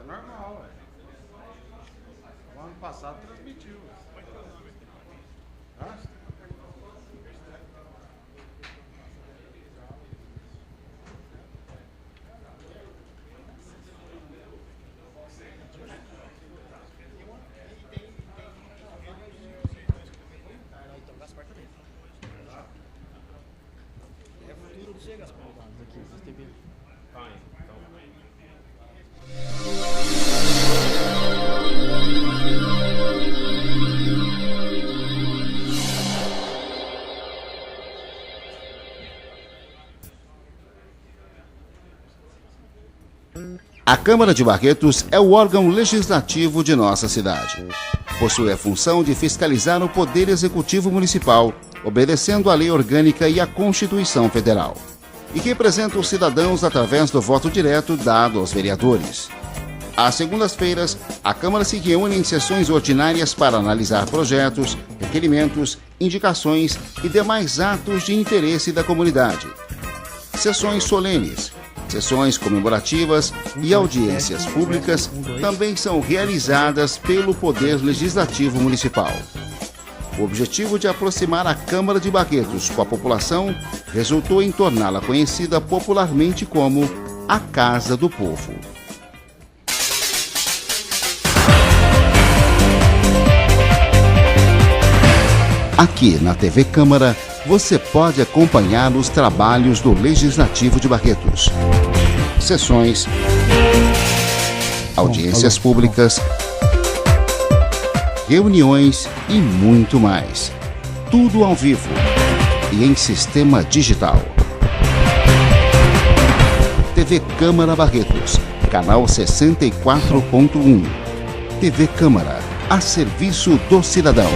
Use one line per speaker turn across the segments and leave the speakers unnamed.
normal, ué. O ano passado transmitiu. Hã?
A Câmara de Barretos é o órgão legislativo de nossa cidade. Possui a função de fiscalizar o Poder Executivo Municipal, obedecendo à Lei Orgânica e à Constituição Federal, e representa os cidadãos através do voto direto dado aos vereadores. Às segundas-feiras, a Câmara se reúne em sessões ordinárias para analisar projetos, requerimentos, indicações e demais atos de interesse da comunidade. Sessões solenes, sessões comemorativas e audiências públicas também são realizadas pelo Poder Legislativo Municipal. O objetivo de aproximar a Câmara de Barretos com a população resultou em torná-la conhecida popularmente como a Casa do Povo. Aqui na TV Câmara, você pode acompanhar os trabalhos do Legislativo de Barretos. Sessões, audiências públicas, reuniões e muito mais. Tudo ao vivo e em sistema digital. TV Câmara Barretos, canal 64.1. TV Câmara, a serviço do cidadão.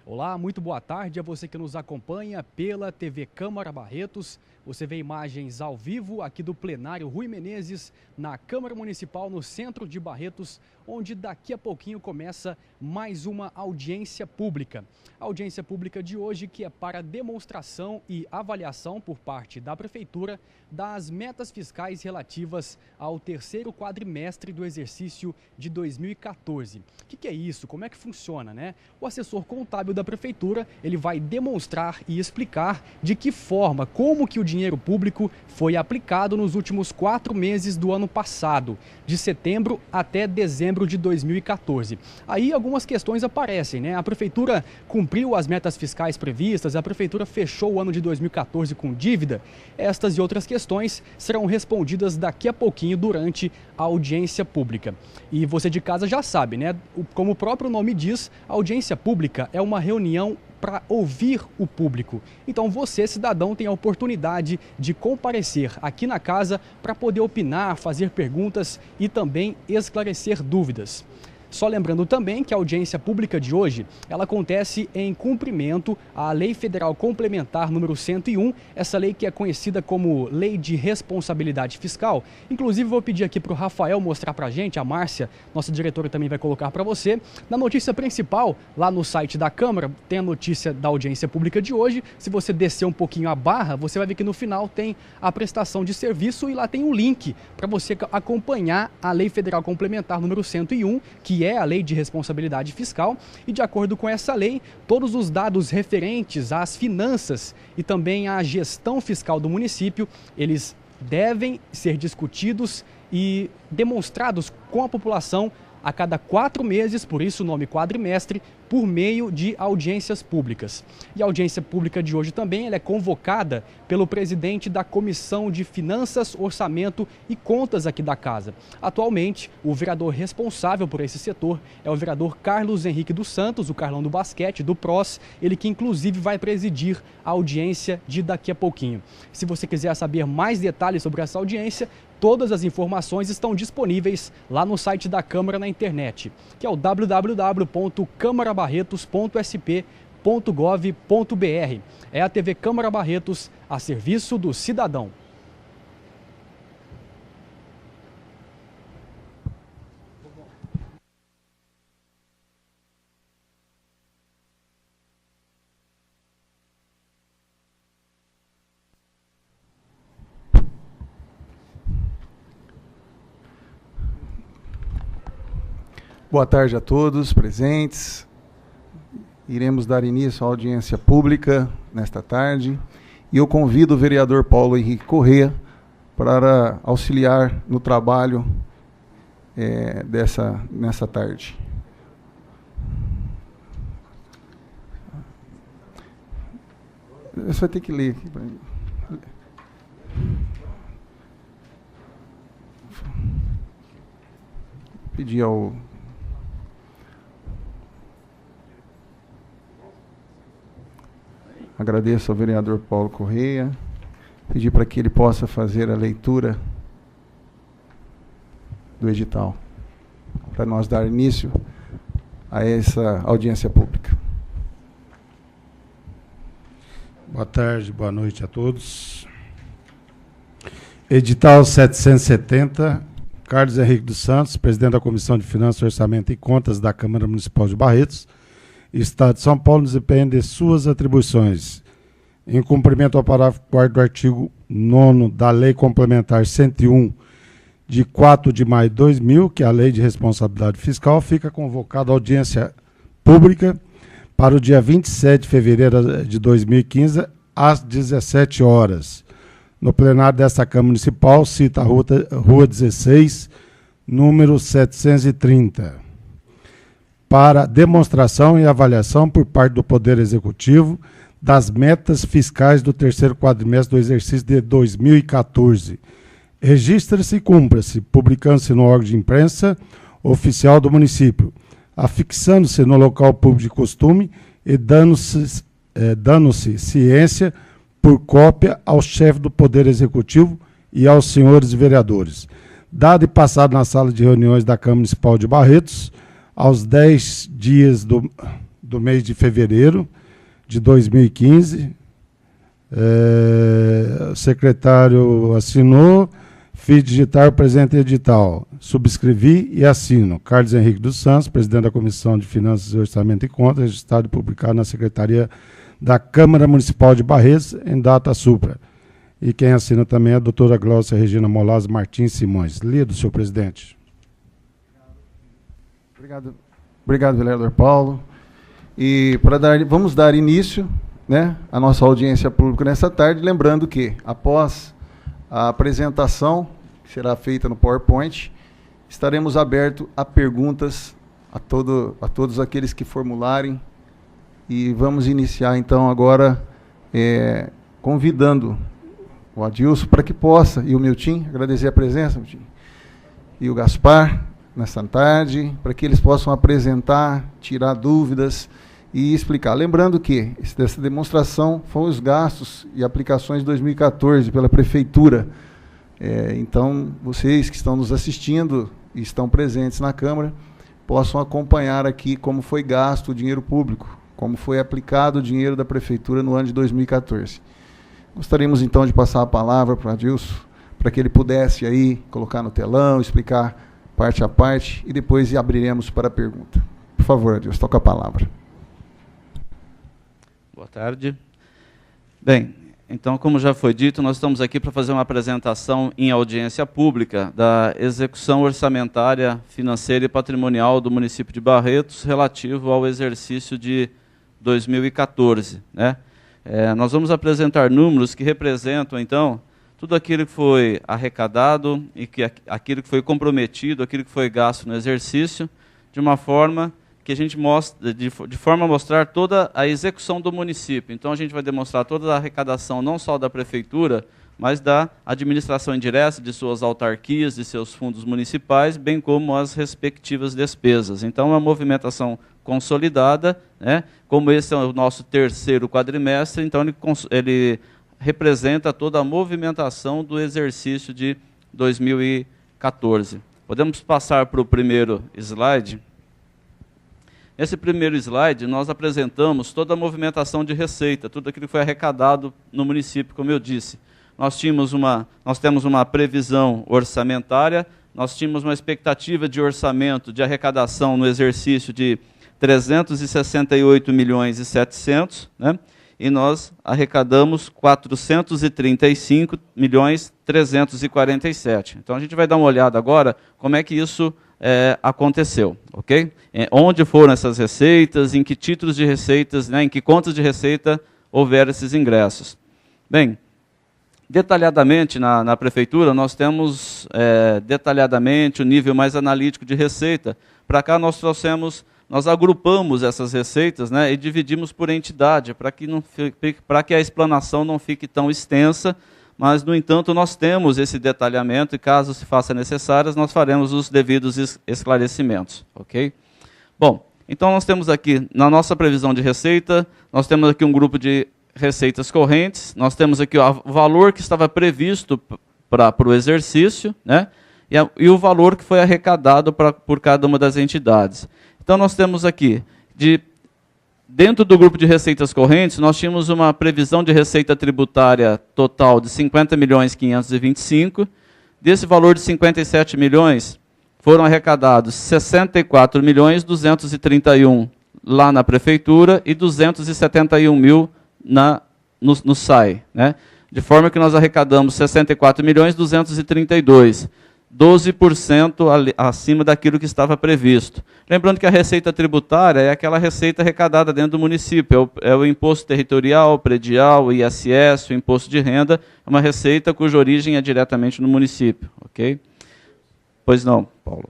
Olá, muito boa tarde a você que nos acompanha pela TV Câmara Barretos. Você vê imagens ao vivo aqui do plenário Rui Menezes, na Câmara Municipal, no centro de Barretos, onde daqui a pouquinho começa mais uma audiência pública. A audiência pública de hoje que é para demonstração e avaliação por parte da Prefeitura das metas fiscais relativas ao terceiro quadrimestre do exercício de 2014. O que é isso? Como é que funciona, né? O assessor contábil da Prefeitura, ele vai demonstrar e explicar de que forma, como que o dinheiro público foi aplicado nos últimos 4 meses do ano passado, de setembro até dezembro de 2014. Aí algumas questões aparecem, né? A Prefeitura cumpriu as metas fiscais previstas, a Prefeitura fechou o ano de 2014 com dívida. Estas e outras questões serão respondidas daqui a pouquinho durante a audiência pública. E você de casa já sabe, né? Como o próprio nome diz, a audiência pública é uma reunião para ouvir o público. Então você, cidadão, tem a oportunidade de comparecer aqui na casa para poder opinar, fazer perguntas e também esclarecer dúvidas. Só lembrando também que a audiência pública de hoje, ela acontece em cumprimento à Lei Federal Complementar número 101, essa lei que é conhecida como Lei de Responsabilidade Fiscal. Inclusive, vou pedir aqui para o Rafael mostrar para a gente, a Márcia, nossa diretora, também vai colocar para você. Na notícia principal, lá no site da Câmara, tem a notícia da audiência pública de hoje. Se você descer um pouquinho a barra, você vai ver que no final tem a prestação de serviço e lá tem um link para você acompanhar a Lei Federal Complementar número 101, que é a Lei de Responsabilidade Fiscal, e de acordo com essa lei, todos os dados referentes às finanças e também à gestão fiscal do município, eles devem ser discutidos e demonstrados com a população a cada 4 meses, por isso o nome quadrimestre, por meio de audiências públicas. E a audiência pública de hoje também ela é convocada pelo presidente da Comissão de Finanças, Orçamento e Contas aqui da Casa. Atualmente, o vereador responsável por esse setor é o vereador Carlos Henrique dos Santos, o Carlão do Basquete, do PROS, ele que inclusive vai presidir a audiência de daqui a pouquinho. Se você quiser saber mais detalhes sobre essa audiência, todas as informações estão disponíveis lá no site da Câmara na internet, que é o www.camarabarretos.sp.gov.br. É a TV Câmara Barretos a serviço do cidadão.
Boa tarde a todos presentes. Iremos dar início à audiência pública nesta tarde e eu convido o vereador Paulo Henrique Corrêa para auxiliar no trabalho nessa tarde. Você vai ter que ler aqui para mim. Pedir ao Agradeço ao vereador Paulo Corrêa, pedir para que ele possa fazer a leitura do edital, para nós dar início a essa audiência pública.
Boa tarde, boa noite a todos. Edital 770, Carlos Henrique dos Santos, presidente da Comissão de Finanças, Orçamento e Contas da Câmara Municipal de Barretos, Estado de São Paulo, desempenho de suas atribuições. Em cumprimento ao parágrafo 4º do artigo 9º da Lei Complementar 101, de 4 de maio de 2000, que é a Lei de Responsabilidade Fiscal, fica convocada a audiência pública para o dia 27 de fevereiro de 2015, às 17 horas. No plenário desta Câmara Municipal, cita a Rua 16, número 730. Para demonstração e avaliação por parte do Poder Executivo das metas fiscais do terceiro quadrimestre do exercício de 2014. Registra-se e cumpra-se, publicando-se no órgão de imprensa oficial do município, afixando-se no local público de costume e dando-se ciência por cópia ao chefe do Poder Executivo e aos senhores vereadores. Dado e passado na sala de reuniões da Câmara Municipal de Barretos, aos 10 dias do mês de fevereiro de 2015, o secretário assinou, fiz digitar o presente edital, subscrevi e assino. Carlos Henrique dos Santos, presidente da Comissão de Finanças, Orçamento e Contas, registrado e publicado na Secretaria da Câmara Municipal de Barretos, em data supra. E quem assina também é a doutora Glaucia Regina Molaz Martins Simões. Lido, senhor presidente.
Obrigado, vereador Paulo. E vamos dar início, né, à nossa audiência pública nessa tarde, lembrando que, após a apresentação, que será feita no PowerPoint, estaremos abertos a perguntas a todos aqueles que formularem. E vamos iniciar, então, agora, convidando o Adilson para que possa, e o Milton, agradecer a presença, Milton, e o Gaspar, nessa tarde, para que eles possam apresentar, tirar dúvidas e explicar. Lembrando que essa demonstração foram os gastos e aplicações de 2014 pela Prefeitura. Então, vocês que estão nos assistindo e estão presentes na Câmara, possam acompanhar aqui como foi gasto o dinheiro público, como foi aplicado o dinheiro da Prefeitura no ano de 2014. Gostaríamos, então, de passar a palavra para o Adilson, para que ele pudesse aí colocar no telão, explicar parte a parte, e depois abriremos para a pergunta. Por favor, Adilson, toca a palavra.
Boa tarde. Bem, então, como já foi dito, nós estamos aqui para fazer uma apresentação em audiência pública da execução orçamentária, financeira e patrimonial do município de Barretos relativo ao exercício de 2014. Né? Nós vamos apresentar números que representam, então, tudo aquilo que foi arrecadado e aquilo que foi comprometido, aquilo que foi gasto no exercício, de uma forma que a gente mostra, de forma a mostrar toda a execução do município. Então, a gente vai demonstrar toda a arrecadação, não só da prefeitura, mas da administração indireta, de suas autarquias, de seus fundos municipais, bem como as respectivas despesas. Então, é uma movimentação consolidada, né? Como esse é o nosso terceiro quadrimestre, então ele representa toda a movimentação do exercício de 2014. Podemos passar para o primeiro slide. Nesse primeiro slide, nós apresentamos toda a movimentação de receita, tudo aquilo que foi arrecadado no município, como eu disse. Nós temos uma previsão orçamentária, nós tínhamos uma expectativa de orçamento de arrecadação no exercício de 368 milhões e 700, né? E nós arrecadamos 435 milhões 347. Então a gente vai dar uma olhada agora como é que isso aconteceu, ok? Onde foram essas receitas, em que títulos de receitas, né, em que contas de receita houveram esses ingressos. Bem, detalhadamente na prefeitura nós temos detalhadamente o nível mais analítico de receita. Para cá nós agrupamos essas receitas, né, e dividimos por entidade, para que a explanação não fique tão extensa, mas, no entanto, nós temos esse detalhamento e, caso se faça necessárias, nós faremos os devidos esclarecimentos. Ok? Bom, então nós temos aqui, na nossa previsão de receita, nós temos aqui um grupo de receitas correntes, nós temos aqui o valor que estava previsto para o exercício, né, e o valor que foi arrecadado por cada uma das entidades. Então, nós temos aqui, dentro do grupo de receitas correntes, nós tínhamos uma previsão de receita tributária total de 50 milhões 525. Desse valor de 57 milhões, foram arrecadados 64 milhões 231 lá na prefeitura e 271 mil no SAI, né? De forma que nós arrecadamos 64 milhões 232. 12% acima daquilo que estava previsto. Lembrando que a receita tributária é aquela receita arrecadada dentro do município, é o imposto territorial, predial, o ISS, o imposto de renda, é uma receita cuja origem é diretamente no município. Ok? Pois não, Paulo.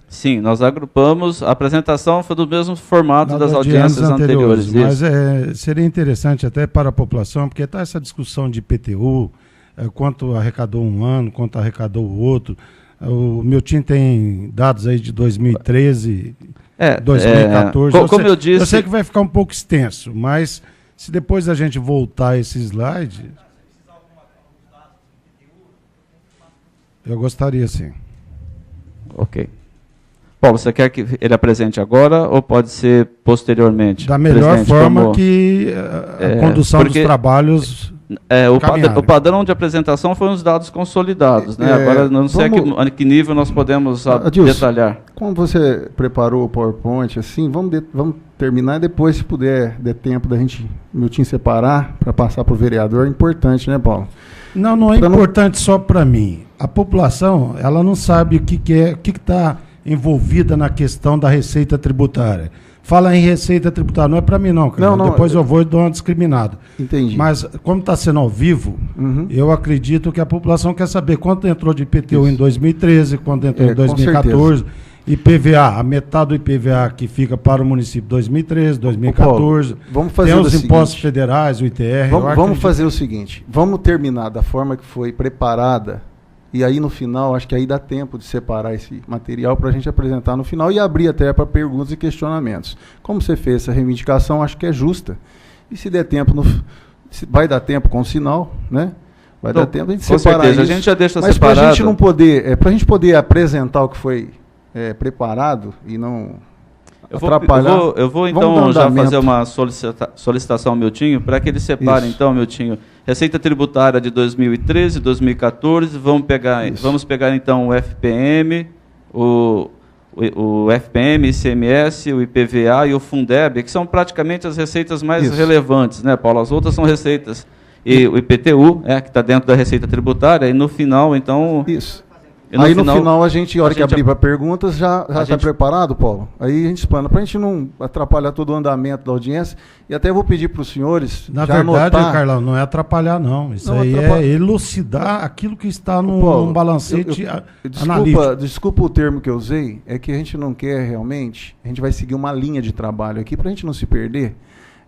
Sim, nós agrupamos, a apresentação foi do mesmo formato das audiências anteriores.
Mas seria interessante até para a população, porque está essa discussão de IPTU, quanto arrecadou um ano, quanto arrecadou o outro. O meu time tem dados aí de 2013, 2014.
Como eu disse...
Eu sei que vai ficar um pouco extenso, mas se depois a gente voltar a esse slide... Eu gostaria, sim.
Ok. Paulo, você quer que ele apresente agora ou pode ser posteriormente?
Da melhor forma que a condução dos trabalhos...
o padrão de apresentação foi os dados consolidados, né? Agora, não sei a que nível nós podemos detalhar.
Como você preparou o PowerPoint, assim, vamos terminar e depois, se puder, der tempo da gente, meu time separar para passar para o vereador, é importante, né, Paulo?
Não é importante só para mim. A população, ela não sabe o que está envolvida na questão da receita tributária. Fala em receita tributária, não é para mim não, cara. Depois eu vou e dou uma discriminada. Entendi. Mas, como está sendo ao vivo, eu acredito que a população quer saber quanto entrou de IPTU em 2013, quanto entrou em 2014, IPVA, a metade do IPVA que fica para o município 2013, 2014. Paulo,
vamos fazer
tem os impostos federais, o ITR.
Vamos fazer o seguinte, vamos terminar da forma que foi preparada. E aí, no final, acho que aí dá tempo de separar esse material para a gente apresentar no final e abrir até para perguntas e questionamentos. Como você fez essa reivindicação, acho que é justa. E se der tempo, vai dar tempo com o sinal, né? Vai dar tempo de a gente separar
certeza, isso. A gente já deixa
mas
separado.
Mas para a gente poder apresentar o que foi preparado e não atrapalhar...
Eu vou então já fazer uma solicitação ao Miltinho para que ele separe, então, Miltinho, receita tributária de 2013, 2014, vamos pegar então o FPM, o FPM, ICMS, o IPVA e o Fundeb, que são praticamente as receitas mais relevantes, né, Paulo? As outras são receitas. E o IPTU, que está dentro da receita tributária, e no final, então...
Aí no final a gente, a hora que abrir para perguntas, já está preparado, Paulo? Aí a gente explana, para a gente não atrapalhar todo o andamento da audiência. E até vou pedir para os senhores.
Na verdade, Carlão, não é atrapalhar, não. Isso não aí é elucidar aquilo que está num balancete analítico.
Desculpa o termo que eu usei, é que a gente não quer realmente, a gente vai seguir uma linha de trabalho aqui para a gente não se perder.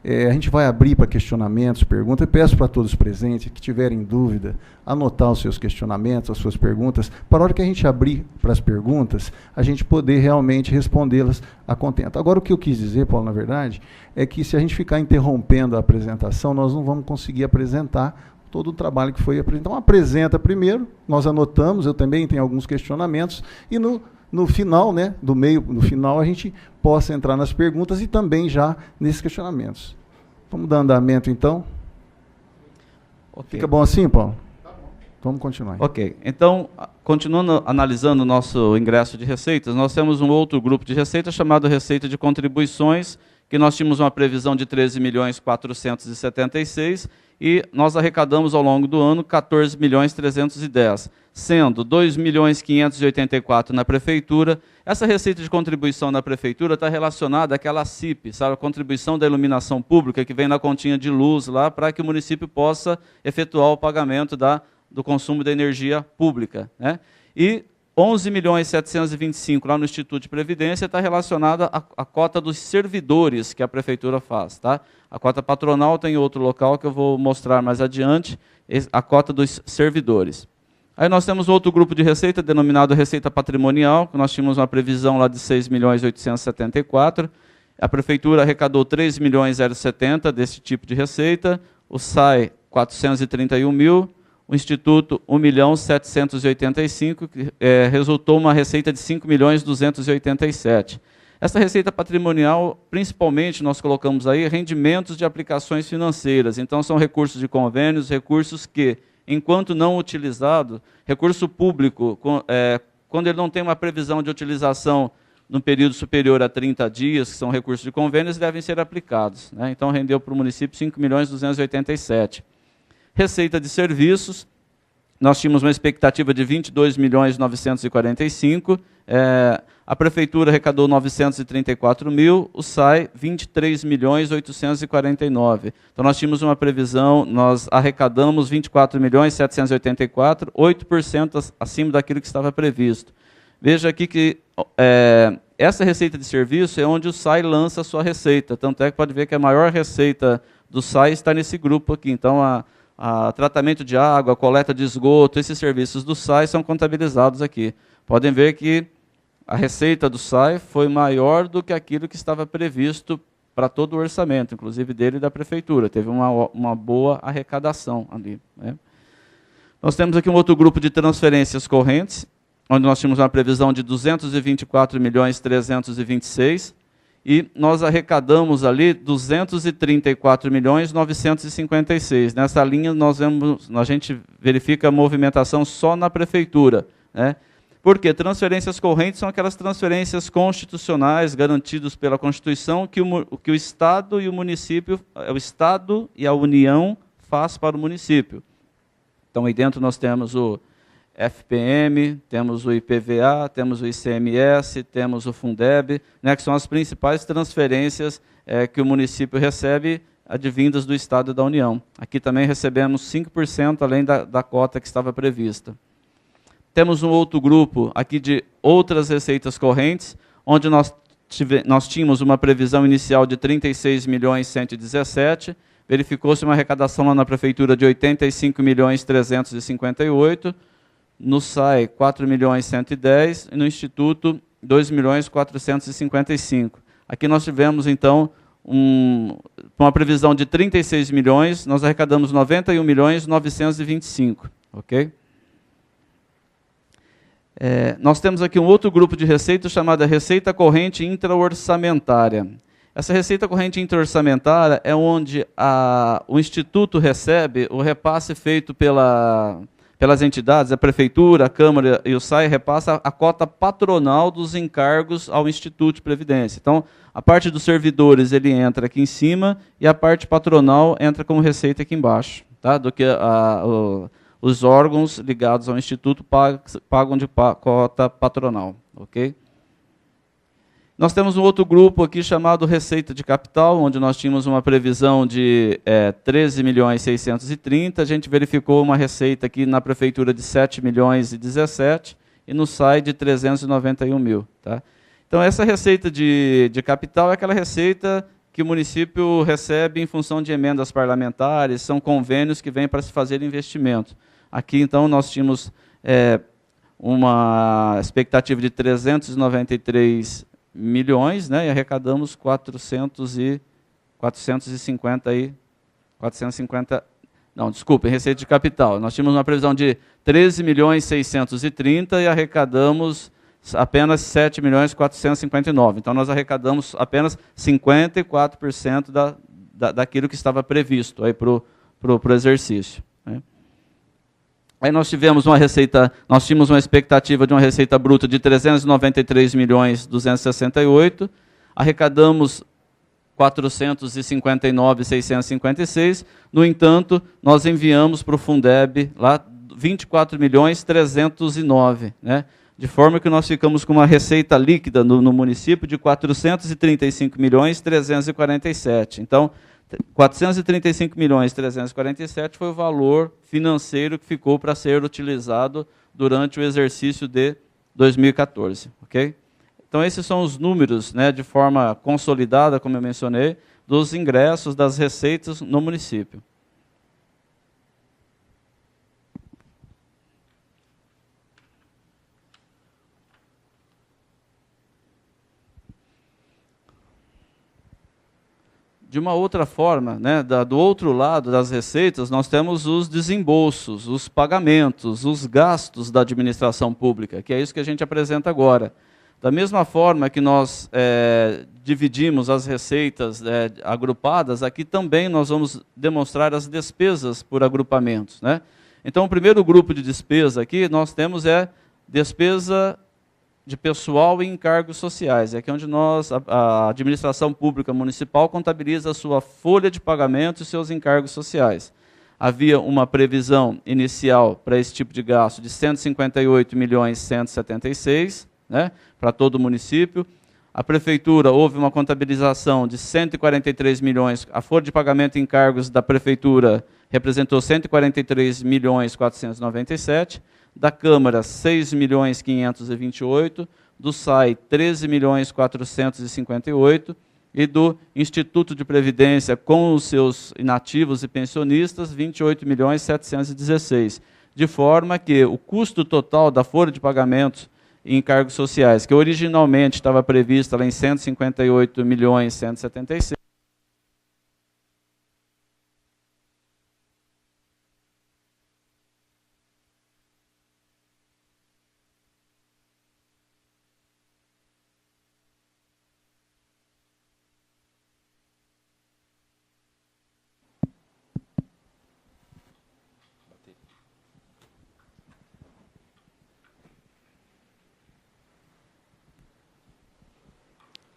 A gente vai abrir para questionamentos, perguntas. Eu peço para todos presentes que tiverem dúvida, anotar os seus questionamentos, as suas perguntas, para a hora que a gente abrir para as perguntas, a gente poder realmente respondê-las a contento. Agora, o que eu quis dizer, Paulo, na verdade, é que se a gente ficar interrompendo a apresentação, nós não vamos conseguir apresentar todo o trabalho que foi apresentado. Então, apresenta primeiro, nós anotamos, eu também tenho alguns questionamentos, e no final, né, no final, a gente possa entrar nas perguntas e também já nesses questionamentos. Vamos dar andamento, então? Okay. Fica bom assim, Paulo? Tá bom. Vamos continuar.
Ok. Então, continuando analisando o nosso ingresso de receitas, nós temos um outro grupo de receitas chamado receita de contribuições, que nós tínhamos uma previsão de 13.476 e nós arrecadamos ao longo do ano 14.310, sendo 2.584 na prefeitura. Essa receita de contribuição na prefeitura está relacionada àquela CIP, sabe, a contribuição da iluminação pública, que vem na continha de luz lá, para que o município possa efetuar o pagamento do consumo da energia pública, né? E 11.725 lá no Instituto de Previdência está relacionada à cota dos servidores que a prefeitura faz, tá? A cota patronal tem outro local que eu vou mostrar mais adiante, a cota dos servidores. Aí nós temos outro grupo de receita, denominado receita patrimonial, que nós tínhamos uma previsão lá de 6.874. A prefeitura arrecadou 3.070 desse tipo de receita, o SAI 431 mil, o Instituto 1.785.000, que resultou uma receita de 5.287.000. Essa receita patrimonial, principalmente, nós colocamos aí rendimentos de aplicações financeiras. Então, são recursos de convênios, recursos que, enquanto não utilizado, recurso público, quando ele não tem uma previsão de utilização no período superior a 30 dias, que são recursos de convênios, devem ser aplicados, né? Então, rendeu para o município 5.287.000. Receita de serviços, nós tínhamos uma expectativa de 22.945.000, a prefeitura arrecadou 934.000, o SAI 23.849.000. Então nós tínhamos uma previsão, nós arrecadamos 24.784.000, 8% acima daquilo que estava previsto. Veja aqui que essa receita de serviço é onde o SAI lança a sua receita, tanto é que pode ver que a maior receita do SAI está nesse grupo aqui. Então tratamento de água, coleta de esgoto, esses serviços do SAI são contabilizados aqui. Podem ver que a receita do SAI foi maior do que aquilo que estava previsto para todo o orçamento, inclusive dele e da prefeitura. Teve uma boa arrecadação ali, né? Nós temos aqui um outro grupo de transferências correntes, onde nós tínhamos uma previsão de 224.326.000, e nós arrecadamos ali 234.956.000. Nessa linha a gente verifica a movimentação só na prefeitura, né? Porque transferências correntes são aquelas transferências constitucionais garantidas pela Constituição que o Estado e o município, o Estado e a União faz para o município. Então aí dentro nós temos o FPM, temos o IPVA, temos o ICMS, temos o Fundeb, né, que são as principais transferências que o município recebe advindas do Estado e da União. Aqui também recebemos 5% além da cota que estava prevista. Temos um outro grupo aqui de outras receitas correntes, onde nós tínhamos uma previsão inicial de 36.117.000, verificou-se uma arrecadação lá na prefeitura de 85.358.000, no SAI 4.110.000 e no Instituto 2.455.000. Aqui nós tivemos, então, uma previsão de 36 milhões, nós arrecadamos 91.925.000, ok? Nós temos aqui um outro grupo de receitas chamada receita corrente intraorçamentária. Essa receita corrente intraorçamentária é onde o Instituto recebe o repasse feito pelas entidades, a Prefeitura, a Câmara e o SAI repassa a cota patronal dos encargos ao Instituto de Previdência. Então, a parte dos servidores ele entra aqui em cima e a parte patronal entra como receita aqui embaixo, tá? Do que os órgãos ligados ao Instituto pagam de cota patronal. Ok? Nós temos um outro grupo aqui chamado Receita de Capital, onde nós tínhamos uma previsão de 13.630.000, a gente verificou uma receita aqui na Prefeitura de 7.017.000 e no SAI de 391.000. Tá? Então, essa receita de capital é aquela receita que o município recebe em função de emendas parlamentares, são convênios que vêm para se fazer investimento. Aqui, então, nós tínhamos uma expectativa de 393 milhões, né, e arrecadamos 450, não, desculpa, receita de capital. Nós tínhamos uma previsão de 13.630.000 e arrecadamos apenas 7.459.000. Então, nós arrecadamos apenas 54% daquilo que estava previsto para o exercício. Né. Aí nós tivemos uma expectativa de uma receita bruta de 393.268.000, arrecadamos 459.656. No entanto, nós enviamos para o Fundeb lá 24.309.000, né? De forma que nós ficamos com uma receita líquida no município de 435.347.000. Então, 435.347.000 foi o valor financeiro que ficou para ser utilizado durante o exercício de 2014. Okay? Então, esses são os números, né, de forma consolidada, como eu mencionei, dos ingressos, das receitas no município. De uma outra forma, né, do outro lado das receitas, nós temos os desembolsos, os pagamentos, os gastos da administração pública, que é isso que a gente apresenta agora. Da mesma forma que nós dividimos as receitas agrupadas, aqui também nós vamos demonstrar as despesas por agrupamentos. Né? Então, o primeiro grupo de despesa aqui nós temos despesa de pessoal e encargos sociais. É aqui onde a administração pública municipal contabiliza a sua folha de pagamento e seus encargos sociais. Havia uma previsão inicial para esse tipo de gasto de 158.176.000, né, para todo o município. A prefeitura, houve uma contabilização de 143 milhões, a folha de pagamento e encargos da prefeitura representou 143.497.000, da Câmara 6.528.000, do SAI 13.458.000 e do Instituto de Previdência com os seus inativos e pensionistas 28.716.000, de forma que o custo total da folha de pagamentos e encargos sociais, que originalmente estava prevista lá em 158.176.000,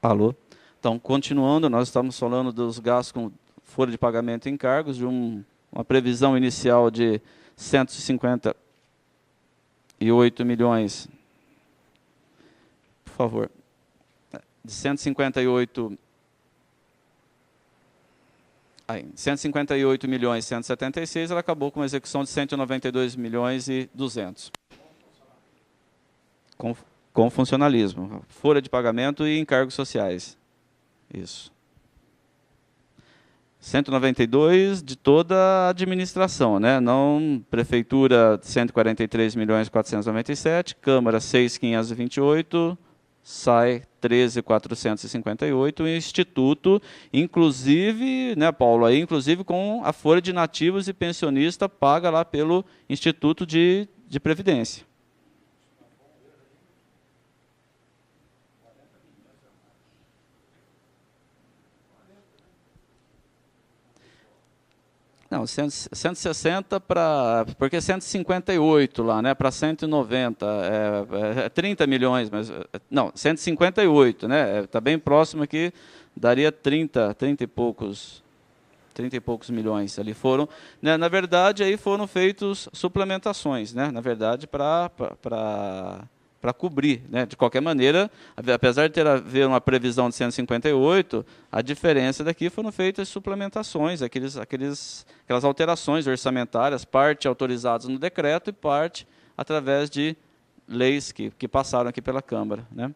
Alô? Então, continuando, nós estamos falando dos gastos com folha de pagamento e encargos, de uma previsão inicial de 158 milhões, por favor, de 158.176.000, ela acabou com uma execução de 192.200.000. Com funcionalismo, folha de pagamento e encargos sociais. Isso. 192 de toda a administração, né? Não prefeitura 143.497.000, Câmara 6.528, SAI 13.458, e Instituto, inclusive, né, Paulo, aí inclusive com a folha de nativos e pensionista paga lá pelo Instituto de Previdência. Não, 160 para... Porque 158 lá, né? Para 190. É 30 milhões, mas... Não, 158, né? Está bem próximo aqui, daria 30 e poucos 30 e poucos milhões ali foram, né, na verdade, aí foram feitos suplementações, né, na verdade, para cobrir, né, de qualquer maneira, apesar de haver uma previsão de 158, a diferença daqui foram feitas suplementações, aquelas alterações orçamentárias, parte autorizadas no decreto e parte através de leis que passaram aqui pela Câmara, né.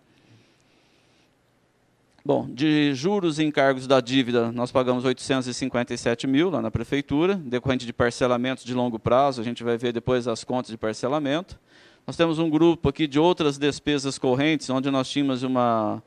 Bom, de juros e encargos da dívida, nós pagamos 857 mil lá na Prefeitura, decorrente de parcelamentos de longo prazo, a gente vai ver depois as contas de parcelamento. Nós temos um grupo aqui de outras despesas correntes, onde nós tínhamos uma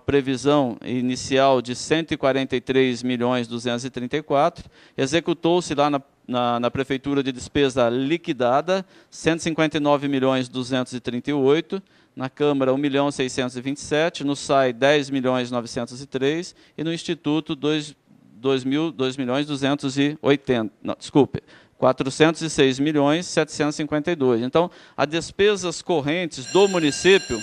previsão inicial de 143.234, executou-se lá na Prefeitura de despesa liquidada, 159.238, na Câmara 1.627.000, no SAI 10.903.000 e no Instituto 2.280.000, não, desculpe, 406.752.000. Então, as despesas correntes do município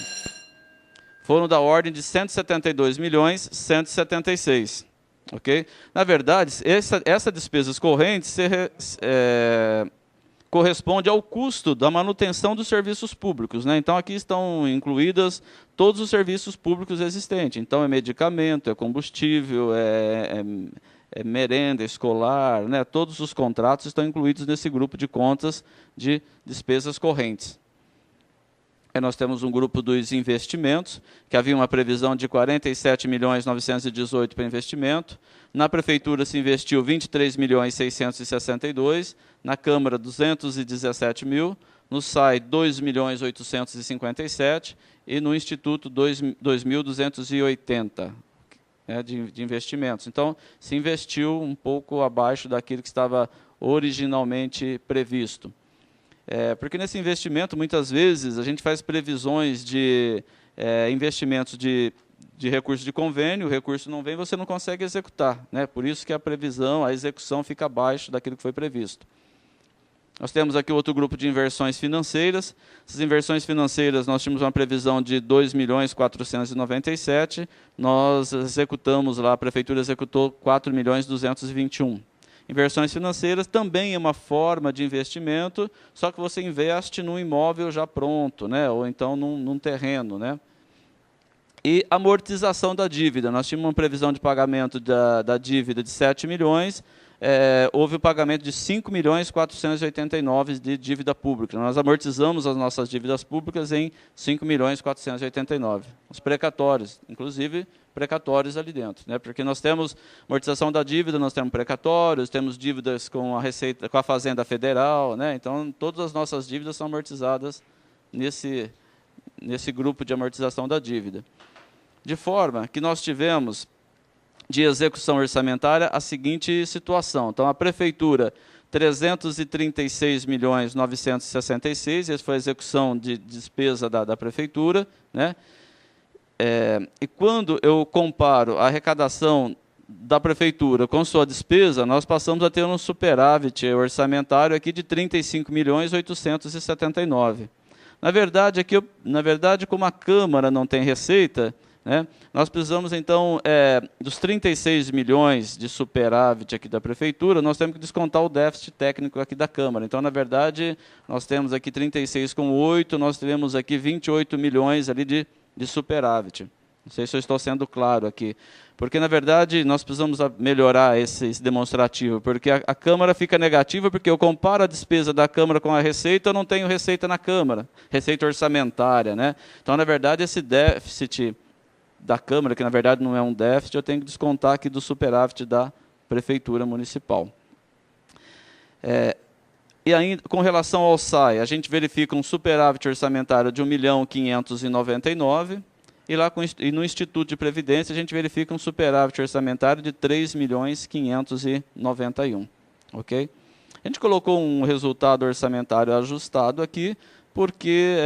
foram da ordem de 172.176.000. Ok? Na verdade, essa despesas correntes corresponde ao custo da manutenção dos serviços públicos, né? Então, aqui estão incluídas todos os serviços públicos existentes. Então, é medicamento, é combustível, é merenda escolar, né? Todos os contratos estão incluídos nesse grupo de contas de despesas correntes. Aí nós temos um grupo dos investimentos, que havia uma previsão de 47.918.000 para investimento. Na Prefeitura se investiu 23.662.000, na Câmara 217.000, no SAI 2.857.000 e no Instituto 2.280 de investimentos. Então, se investiu um pouco abaixo daquilo que estava originalmente previsto. Porque nesse investimento, muitas vezes, a gente faz previsões de investimentos de recurso de convênio, o recurso não vem, você não consegue executar, né? Por isso que a previsão, a execução fica abaixo daquilo que foi previsto. Nós temos aqui outro grupo de inversões financeiras. Essas inversões financeiras, nós tínhamos uma previsão de 2.497.000, nós executamos lá, a Prefeitura executou 4.221.000. Inversões financeiras também é uma forma de investimento, só que você investe num imóvel já pronto, né? Ou então num terreno, né? E amortização da dívida. Nós tínhamos uma previsão de pagamento da dívida de 7 milhões, houve o pagamento de 5.489.000 de dívida pública. Nós amortizamos as nossas dívidas públicas em 5.489.000. Os precatórios, inclusive precatórios ali dentro, né? Porque nós temos amortização da dívida, nós temos precatórios, temos dívidas com a Receita, com a Fazenda Federal, né? Então todas as nossas dívidas são amortizadas nesse grupo de amortização da dívida. De forma que nós tivemos de execução orçamentária a seguinte situação. Então, a Prefeitura, 336.966.000, essa foi a execução de despesa da Prefeitura, né? E quando eu comparo a arrecadação da Prefeitura com sua despesa, nós passamos a ter um superávit orçamentário aqui de 35.879.000. Na verdade, como a Câmara não tem receita, né, nós precisamos, então, dos 36 milhões de superávit aqui da Prefeitura, nós temos que descontar o déficit técnico aqui da Câmara. Então, na verdade, nós temos aqui 36,8, nós teremos aqui 28 milhões ali de superávit. Não sei se eu estou sendo claro aqui. Porque, na verdade, nós precisamos melhorar esse demonstrativo, porque a Câmara fica negativa, porque eu comparo a despesa da Câmara com a receita, eu não tenho receita na Câmara, receita orçamentária, né? Então, na verdade, esse déficit da Câmara, que na verdade não é um déficit, eu tenho que descontar aqui do superávit da Prefeitura Municipal. E ainda, com relação ao SAI, a gente verifica um superávit orçamentário de 1.599.000, e no Instituto de Previdência a gente verifica um superávit orçamentário de 3.591.000. Ok? A gente colocou um resultado orçamentário ajustado aqui, porque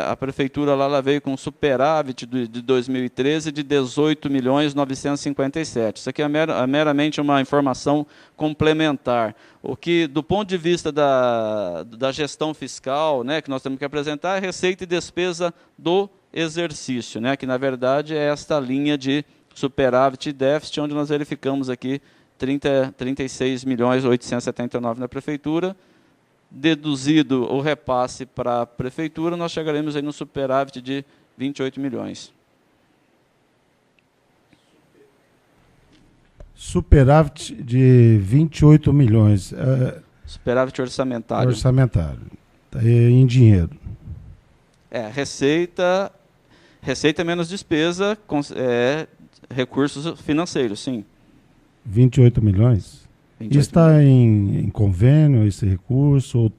a Prefeitura lá veio com um superávit de 2013 de 18.957.000. Isso aqui é meramente uma informação complementar. O que, do ponto de vista da gestão fiscal, né, que nós temos que apresentar, é receita e despesa do exercício, né, que na verdade é esta linha de superávit e déficit, onde nós verificamos aqui 36.879 na Prefeitura. Deduzido o repasse para a Prefeitura, nós chegaremos aí no superávit de 28 milhões.
Superávit de 28 milhões.
Superávit orçamentário.
Orçamentário. Em dinheiro.
Receita menos despesa, recursos financeiros, sim.
28 milhões?
28
está em convênio, esse recurso,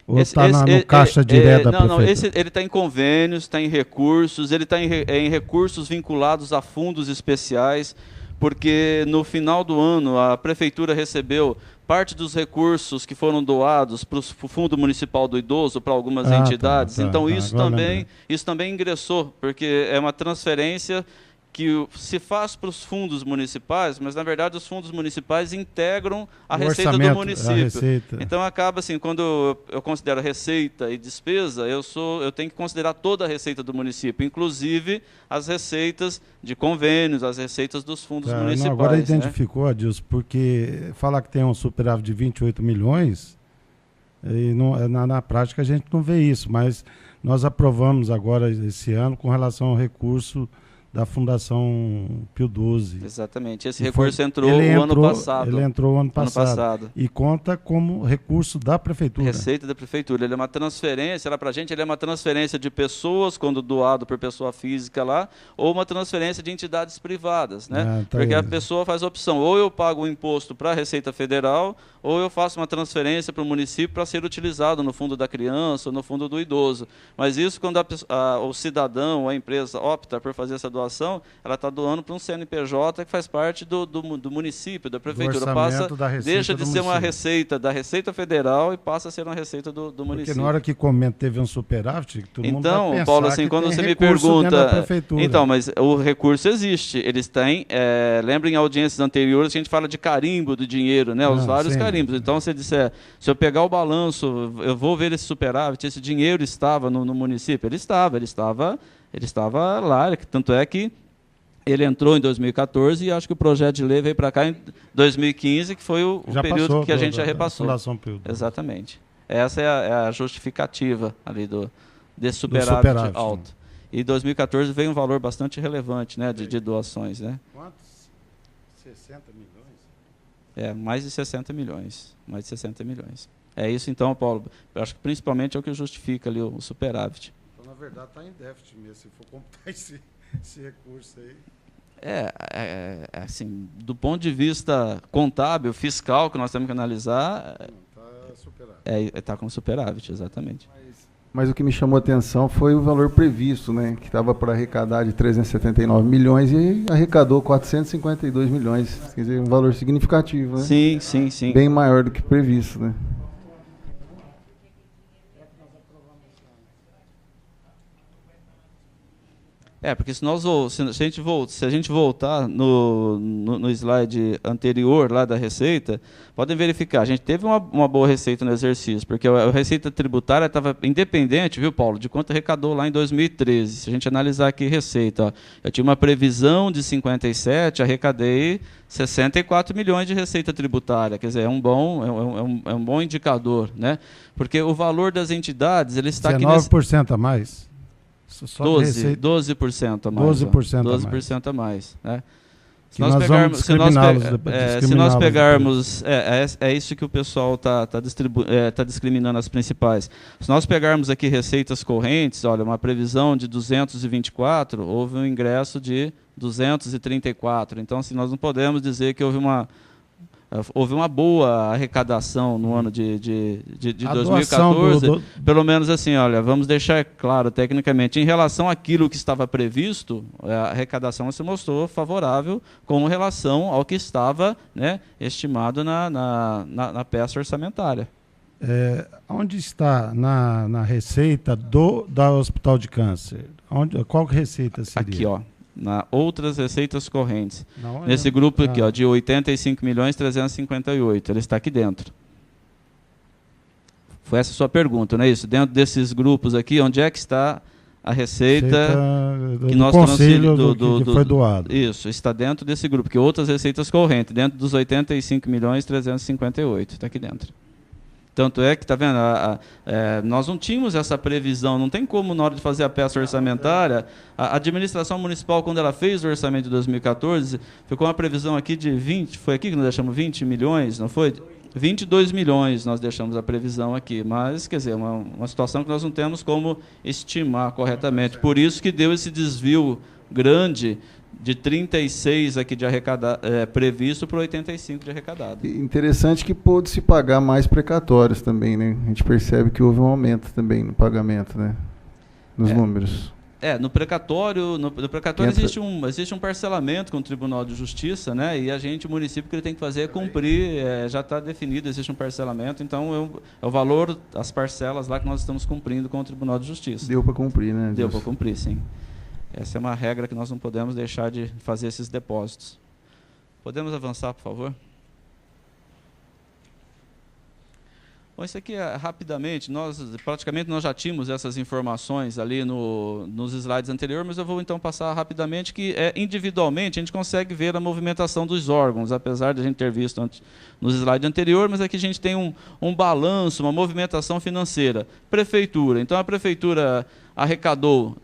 ou está no caixa direto da Prefeitura?
Não, ele está em convênios, está em recursos, ele está em recursos vinculados a fundos especiais, porque no final do ano a Prefeitura recebeu parte dos recursos que foram doados para o Fundo Municipal do Idoso, para algumas entidades. Então, isso também ingressou, porque é uma transferência que se faz para os fundos municipais, mas, na verdade, os fundos municipais integram a receita do município. Então, acaba assim, quando eu considero receita e despesa, eu tenho que considerar toda a receita do município, inclusive as receitas de convênios, as receitas dos fundos municipais.
Agora identificou, Adilson, porque falar que tem um superávit de 28 milhões, e na prática a gente não vê isso, mas nós aprovamos agora, esse ano, com relação ao recurso da Fundação Pio XII.
Exatamente. Esse recurso entrou o ano passado.
Ele entrou o ano passado. E conta como recurso da Prefeitura.
Receita da Prefeitura. Ele é uma transferência, para a gente, ele é uma transferência de pessoas, quando doado por pessoa física lá, ou uma transferência de entidades privadas, né? Porque a pessoa faz a opção, ou eu pago o imposto para a Receita Federal, ou eu faço uma transferência para o município para ser utilizado no fundo da criança ou no fundo do idoso. Mas isso, quando o cidadão ou a empresa opta por fazer essa doação, ela está doando para um CNPJ que faz parte do município, da Prefeitura. Deixa de ser uma receita da Receita Federal e passa a ser uma receita do município.
Porque na hora que teve um superávit, todo mundo vai pensar
Paulo, assim, quando você me pergunta... Então, mas o recurso existe. Eles têm... lembra em audiências anteriores que a gente fala de carimbo do dinheiro, né? Os vários carimbos. Então, se eu pegar o balanço, eu vou ver esse superávit, esse dinheiro estava no município? Ele estava lá, tanto é que ele entrou em 2014 e acho que o projeto de lei veio para cá em 2015, que foi o período que a gente já repassou. Exatamente. Essa é a justificativa ali desse superávit alto. E em 2014 veio um valor bastante relevante, né, de doações. Né?
Quantos? 60 milhões?
Mais de 60 milhões. Mais de 60 milhões. É isso então, Paulo. Eu acho que principalmente é o que justifica ali o superávit.
Então, na verdade, está em déficit mesmo, se for computar esse recurso aí.
Assim, do ponto de vista contábil, fiscal, que nós temos que analisar, está com superávit, exatamente.
Mas o que me chamou a atenção foi o valor previsto, né, que estava para arrecadar de 379 milhões e arrecadou 452 milhões. Quer dizer, um valor significativo, né?
Sim.
Bem maior do que previsto, né?
Porque se a gente voltar no slide anterior lá da Receita, podem verificar, a gente teve uma boa receita no exercício, porque a receita tributária estava independente, viu, Paulo, de quanto arrecadou lá em 2013. Se a gente analisar aqui receita, eu tinha uma previsão de 57, arrecadei 64 milhões de receita tributária, quer dizer, é um bom indicador, né? Porque o valor das entidades, ele está aqui
19% a mais.
12% a mais. 12% a mais. Né? Se nós pegarmos, é isso que o pessoal está discriminando as principais. Se nós pegarmos aqui receitas correntes, olha, uma previsão de 224, houve um ingresso de 234. Então, assim, nós não podemos dizer que houve uma boa arrecadação no ano de 2014, pelo menos assim, olha, vamos deixar claro tecnicamente, em relação àquilo que estava previsto, a arrecadação se mostrou favorável com relação ao que estava, né, estimado na peça orçamentária.
Onde está na receita da Hospital de Câncer? Qual receita seria?
Aqui, ó. Na outras receitas correntes. Nesse grupo aqui, ó, de 85.358, ele está aqui dentro. Foi essa a sua pergunta, não é isso? Dentro desses grupos aqui, onde é que está a receita que
do
nós
conselho
transferimos,
que foi doado.
Isso, está dentro desse grupo, que outras receitas correntes, dentro dos 85.358, está aqui dentro. Tanto é que, está vendo, nós não tínhamos essa previsão, não tem como, na hora de fazer a peça orçamentária, a administração municipal, quando ela fez o orçamento de 2014, ficou uma previsão aqui de 20, foi aqui que nós deixamos 20 milhões, não foi? 22 milhões nós deixamos a previsão aqui, mas, quer dizer, uma situação que nós não temos como estimar corretamente. Por isso que deu esse desvio grande de 36 aqui de previsto para 85 de arrecadado.
Interessante que pôde se pagar mais precatórios também, né? A gente percebe que houve um aumento também no pagamento, né? Nos números.
No precatório, existe um parcelamento com o Tribunal de Justiça, né? E o município, que ele tem que fazer é cumprir, já está definido, existe um parcelamento, então é o valor, as parcelas lá que nós estamos cumprindo com o Tribunal de Justiça.
Deu para cumprir, né?
Deu para cumprir, sim. Essa é uma regra que nós não podemos deixar de fazer esses depósitos. Podemos avançar, por favor? Bom, isso aqui, rapidamente, praticamente nós já tínhamos essas informações ali nos slides anteriores, mas eu vou então passar rapidamente, que individualmente a gente consegue ver a movimentação dos órgãos, apesar de a gente ter visto antes nos slides anteriores, mas aqui a gente tem um balanço, uma movimentação financeira. Prefeitura, então a Prefeitura arrecadou,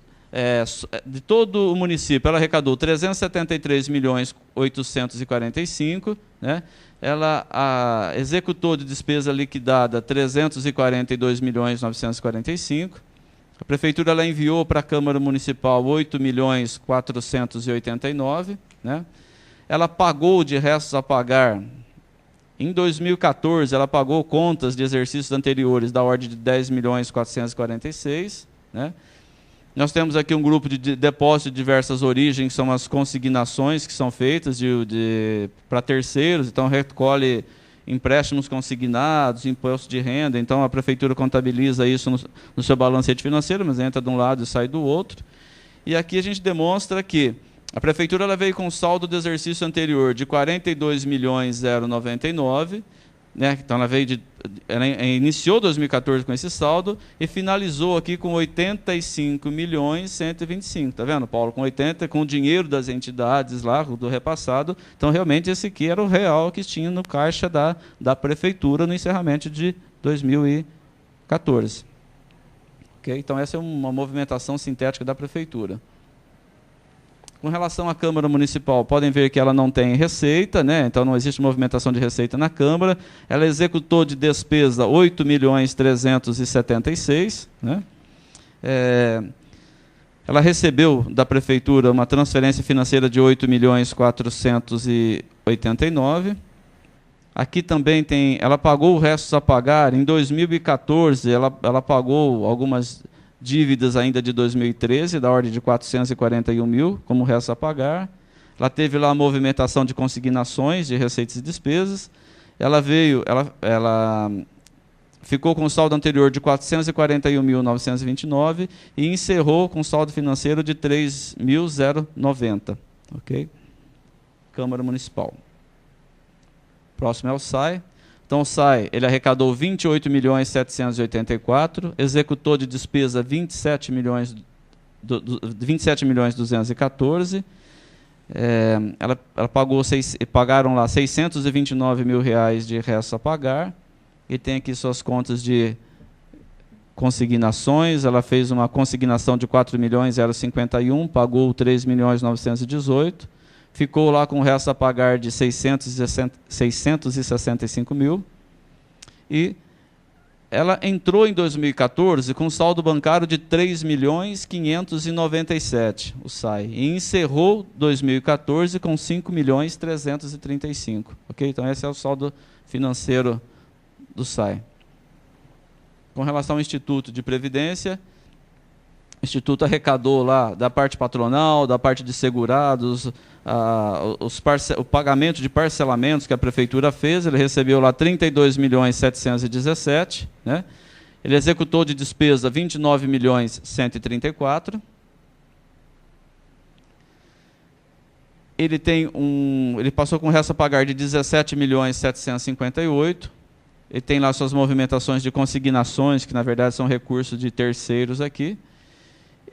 de todo o município, ela arrecadou 373.845, né? Ela executou de despesa liquidada 342.945. A Prefeitura ela enviou para a Câmara Municipal 8.489, né? Ela pagou de restos a pagar, em 2014, ela pagou contas de exercícios anteriores da ordem de 10.446, né? Nós temos aqui um grupo de depósitos de diversas origens, que são as consignações que são feitas para terceiros, então recolhe empréstimos consignados, imposto de renda, então a Prefeitura contabiliza isso no seu balancete financeiro, mas entra de um lado e sai do outro. E aqui a gente demonstra que a Prefeitura ela veio com saldo do exercício anterior de 42.099, né? Então ela iniciou 2014 com esse saldo e finalizou aqui com 85.125. Tá vendo, Paulo? Com 80, com o dinheiro das entidades lá do repassado. Então realmente esse aqui era o real que tinha no caixa da Prefeitura no encerramento de 2014. Okay? Então essa é uma movimentação sintética da Prefeitura. Com relação à Câmara Municipal, podem ver que ela não tem receita, né? Então não existe movimentação de receita na Câmara. Ela executou de despesa 8.376, né? Ela recebeu da Prefeitura uma transferência financeira de 8.489. Aqui também ela pagou o resto a pagar. Em 2014, ela pagou algumas dívidas ainda de 2013, da ordem de 441 mil, como resto a pagar. Ela teve lá a movimentação de consignações de receitas e despesas. Ela ficou com o saldo anterior de 441.929 e encerrou com saldo financeiro de 3.090. Ok? Câmara Municipal. Próximo é o SAI. Então, o SAI, ele arrecadou 28.784, executou de despesa 27.214. Pagaram lá 629 mil reais de resto a pagar. E tem aqui suas contas de consignações. Ela fez uma consignação de 4.051, pagou 3.918. Ficou lá com o resto a pagar de 665 mil. E ela entrou em 2014 com saldo bancário de 3.597, o SAI. E encerrou 2014 com 5.335. Ok? Então esse é o saldo financeiro do SAI. Com relação ao Instituto de Previdência, o Instituto arrecadou lá da parte patronal, da parte de segurados, o pagamento de parcelamentos que a Prefeitura fez. Ele recebeu lá 32.717, né? Ele executou de despesa 29.134. Ele passou com resto a pagar de 17.758. Ele tem lá suas movimentações de consignações, que na verdade são recursos de terceiros aqui.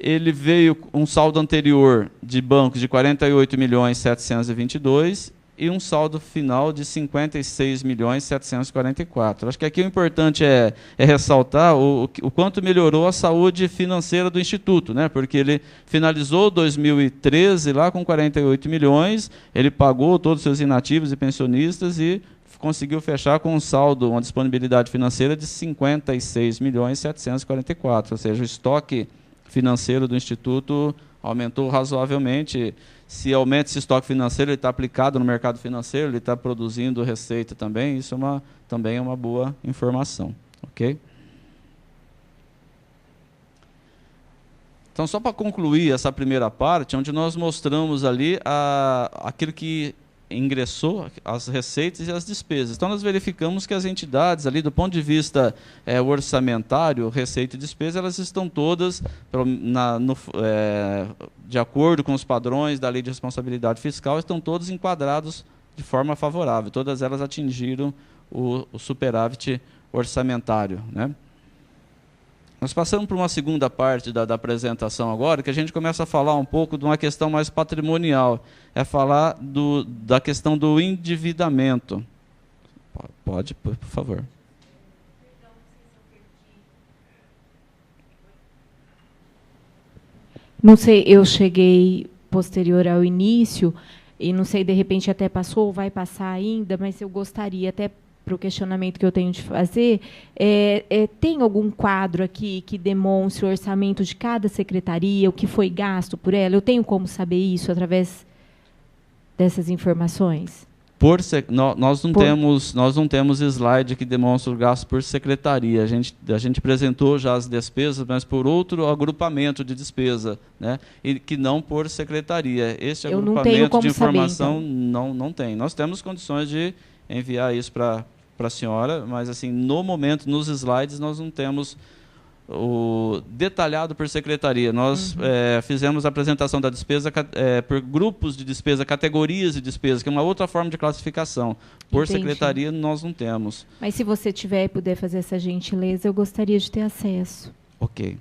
ele veio um saldo anterior de bancos de 48.722.000 e um saldo final de 56.744.000. Acho que aqui o importante é ressaltar o quanto melhorou a saúde financeira do Instituto, né? Porque ele finalizou 2013 lá com 48 milhões, ele pagou todos os seus inativos e pensionistas e conseguiu fechar com um saldo, uma disponibilidade financeira de 56.744.000, ou seja, o estoque financeiro do Instituto aumentou razoavelmente. Se aumenta esse estoque financeiro, ele está aplicado no mercado financeiro, ele está produzindo receita também, isso também é uma boa informação. Ok? Então, só para concluir essa primeira parte, onde nós mostramos ali aquilo que ingressou, as receitas e as despesas. Então, nós verificamos que as entidades, ali, do ponto de vista orçamentário, receita e despesa, elas estão todas de acordo com os padrões da Lei de Responsabilidade Fiscal, estão todos enquadrados de forma favorável. Todas elas atingiram o superávit orçamentário, né? Nós passamos para uma segunda parte da apresentação agora, que a gente começa a falar um pouco de uma questão mais patrimonial. É falar da questão do endividamento. Pode, por favor.
Não sei, eu cheguei posterior ao início, e não sei, de repente até passou, ou vai passar ainda, mas eu gostaria até para o questionamento que eu tenho de fazer, tem algum quadro aqui que demonstre o orçamento de cada secretaria, o que foi gasto por ela? Eu tenho como saber isso através dessas informações?
Nós não temos slide que demonstra o gasto por secretaria. A gente apresentou já as despesas, mas por outro agrupamento de despesa, né? E que não por secretaria. Este agrupamento de informação
saber, então.
não tem. Nós temos condições de enviar isso para a senhora, mas assim, no momento, nos slides, nós não temos o detalhado por secretaria. Nós fizemos a apresentação da despesa por grupos de despesa, categorias de despesa, que é uma outra forma de classificação. Por
Entendi.
secretaria, nós não temos.
Mas se você tiver e puder fazer essa gentileza, eu gostaria de ter acesso.
Ok.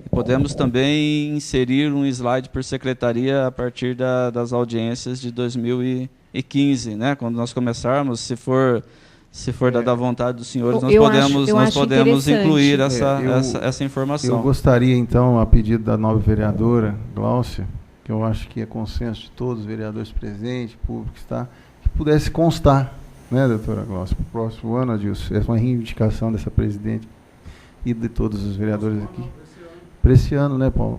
Podemos também inserir um slide por secretaria a partir das audiências de 2015, né? Quando nós começarmos, se for da vontade dos senhores, nós podemos incluir essa informação.
Eu gostaria, então, a pedido da nova vereadora, Gláucia, que eu acho que é consenso de todos os vereadores presentes, público que pudesse constar, né, doutora Gláucia, para o próximo ano, Adilson, essa é uma reivindicação dessa presidente e de todos os vereadores aqui. Para esse ano, né, Paulo?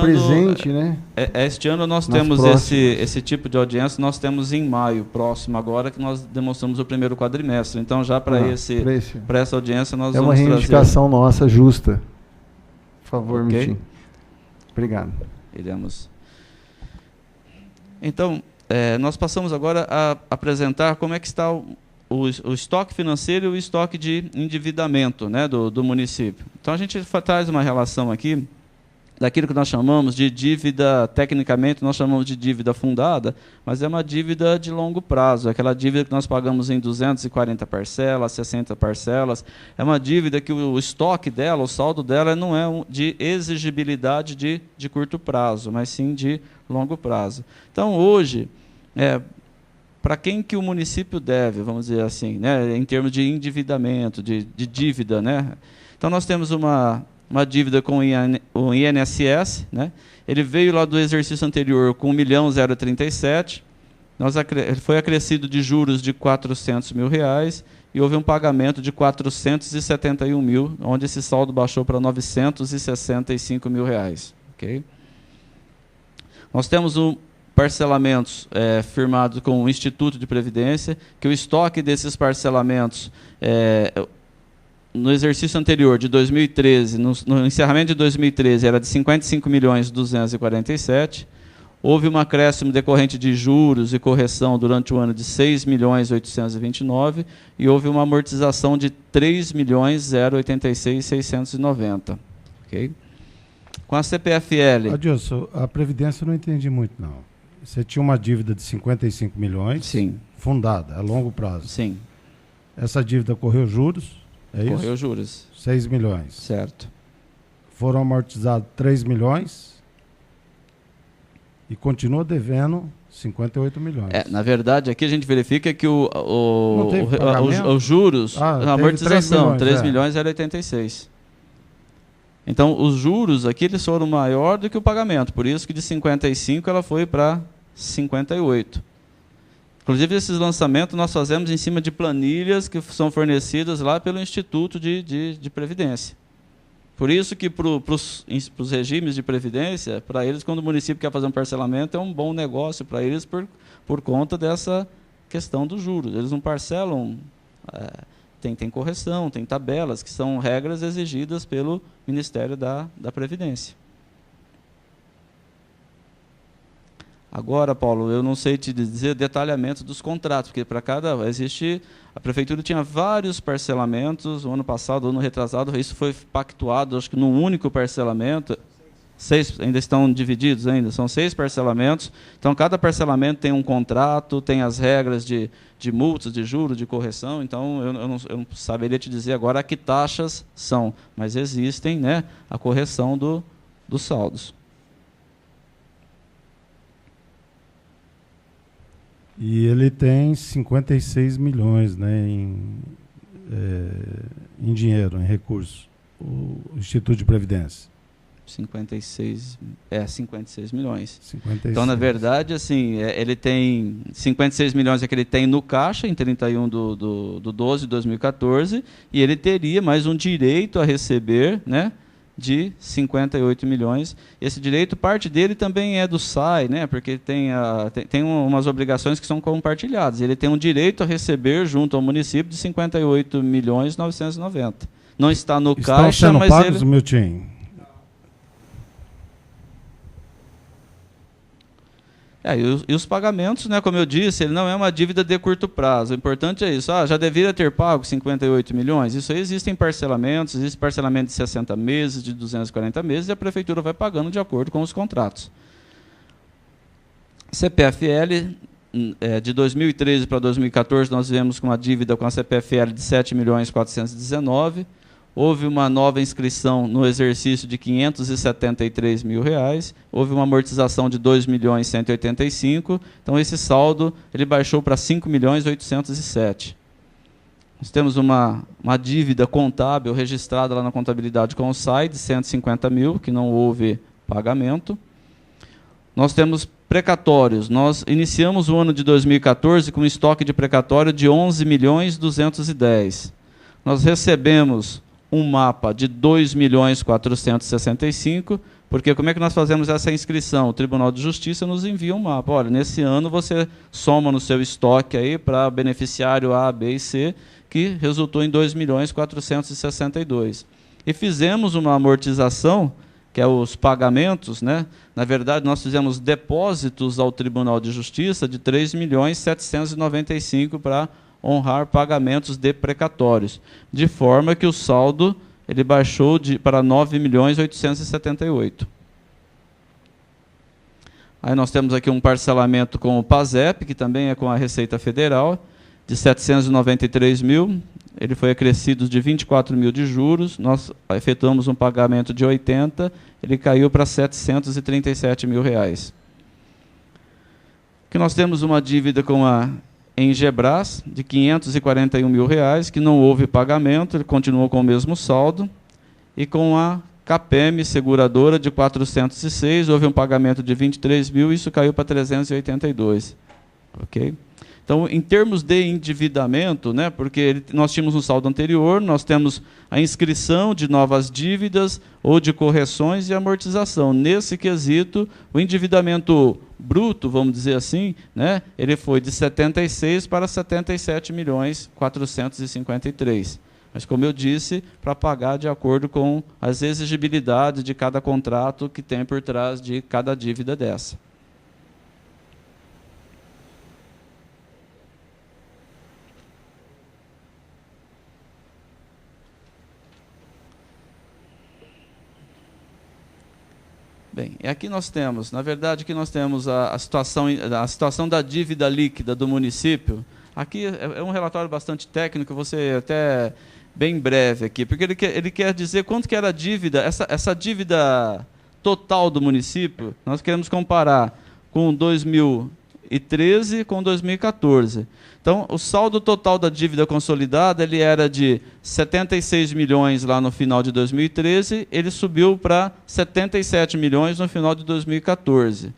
Presente, né?
Este ano nós temos esse tipo de audiência, nós temos em maio próximo agora, que nós demonstramos o primeiro quadrimestre. Então, já para essa audiência, nós vamos trazer...
É uma reivindicação nossa justa. Por favor, okay. Miltinho. Obrigado.
Iremos. Então, nós passamos agora a apresentar como é que está o estoque financeiro e o estoque de endividamento, né, do município. Então, a gente traz uma relação aqui daquilo que nós chamamos de dívida, tecnicamente nós chamamos de dívida fundada, mas é uma dívida de longo prazo, aquela dívida que nós pagamos em 240 parcelas, 60 parcelas, é uma dívida que o estoque dela, o saldo dela não é de exigibilidade de curto prazo, mas sim de longo prazo. Então, hoje, para quem que o município deve, vamos dizer assim, né, em termos de endividamento, de dívida, né? Então, nós temos uma dívida com o INSS, né? Ele veio lá do exercício anterior com 1.037, ele foi acrescido de juros de R$400 mil e houve um pagamento de 471 mil, onde esse saldo baixou para 965 mil reais. Okay? Nós temos parcelamentos firmados com o Instituto de Previdência, que o estoque desses parcelamentos no exercício anterior, de 2013, no encerramento de 2013, era de 55.247.000. Houve um acréscimo decorrente de juros e correção durante o ano de 6.829.000 e houve uma amortização de 3.086.690. Okay? Com a CPFL...
Adilson, a Previdência eu não entendi muito, não. Você tinha uma dívida de 55 milhões,
sim,
fundada, a longo prazo.
Sim.
Essa dívida correu juros? É isso?
Correu juros.
6 milhões.
Certo.
foram amortizados 3 milhões e continua devendo 58 milhões.
Na verdade, aqui a gente verifica que os juros, a
milhões,
amortização, 3 milhões era 86. Então, os juros aqui eles foram maior do que o pagamento, por isso que de 55 ela foi para 58. Inclusive, esses lançamentos nós fazemos em cima de planilhas que são fornecidas lá pelo Instituto de Previdência. Por isso que para os regimes de previdência, para eles, quando o município quer fazer um parcelamento, é um bom negócio para eles por conta dessa questão dos juros. Eles não parcelam, tem correção, tem tabelas, que são regras exigidas pelo Ministério da Previdência. Agora, Paulo, eu não sei te dizer detalhamento dos contratos, porque para a prefeitura tinha vários parcelamentos, o ano passado, o ano retrasado, isso foi pactuado, acho que num único parcelamento, 6 ainda estão divididos ainda, são 6 parcelamentos, então cada parcelamento tem um contrato, tem as regras de multas, de juros, de correção, então eu não saberia te dizer agora a que taxas são, mas existem, né, a correção dos saldos.
E ele tem 56 milhões, né, em dinheiro, em recursos, o Instituto de Previdência. 56 milhões. 56.
Então, na verdade, assim, ele tem 56 milhões é que ele tem no caixa em 31 do 12 de 2014, e ele teria mais um direito a receber, né, de 58 milhões. Esse direito, parte dele também é do SAI, né, porque tem umas obrigações que são compartilhadas. Ele tem um direito a receber junto ao município de 58 milhões 990. Não está no caixa,
sendo
mas
pagos, Milton?
E os pagamentos, né, como eu disse, ele não é uma dívida de curto prazo. O importante é isso. Já deveria ter pago 58 milhões. Isso aí existem parcelamentos, existe parcelamento de 60 meses, de 240 meses, e a prefeitura vai pagando de acordo com os contratos. CPFL, de 2013 para 2014, nós vivemos com uma dívida com a CPFL de 7.419.000. Houve uma nova inscrição no exercício de R$ 573 mil. Houve uma amortização de R$ 2.185.000. Então, esse saldo ele baixou para R$ 5.807.000. Nós temos uma dívida contábil registrada lá na contabilidade com o SAI de R$ 150 mil, que não houve pagamento. Nós temos precatórios. Nós iniciamos o ano de 2014 com um estoque de precatório de 11.210.000. Nós recebemos um mapa de 2.465.000, porque como é que nós fazemos essa inscrição? O Tribunal de Justiça nos envia um mapa. Olha, nesse ano você soma no seu estoque aí para beneficiário A, B e C, que resultou em 2.462.000. E fizemos uma amortização, que é os pagamentos, né? Na verdade, nós fizemos depósitos ao Tribunal de Justiça de 3.795.000 para honrar pagamentos de precatórios, de forma que o saldo ele baixou para 9.878.000. Aí nós temos aqui um parcelamento com o PASEP, que também é com a Receita Federal, de 793.000. Ele foi acrescido de 24.000 de juros. Nós efetuamos um pagamento de 80, ele caiu para R$ 737 mil. Aqui nós temos uma dívida com a Engebras de R$ 541 mil, que não houve pagamento, ele continuou com o mesmo saldo, e com a CAPEM seguradora de 406, houve um pagamento de 23 mil, isso caiu para 382. Ok? Então, em termos de endividamento, né, porque nós tínhamos um saldo anterior, nós temos a inscrição de novas dívidas ou de correções e amortização. Nesse quesito, o endividamento bruto, vamos dizer assim, né, ele foi de 76 para 77.453.000. Mas, como eu disse, para pagar de acordo com as exigibilidades de cada contrato que tem por trás de cada dívida dessa. Bem, e aqui nós temos, na verdade, aqui nós temos a situação da dívida líquida do município. Aqui é um relatório bastante técnico, você até bem breve aqui, porque ele quer dizer quanto que era a dívida, essa dívida total do município, nós queremos comparar com 2013 com 2014. Então, o saldo total da dívida consolidada ele era de 76 milhões lá no final de 2013, ele subiu para 77 milhões no final de 2014.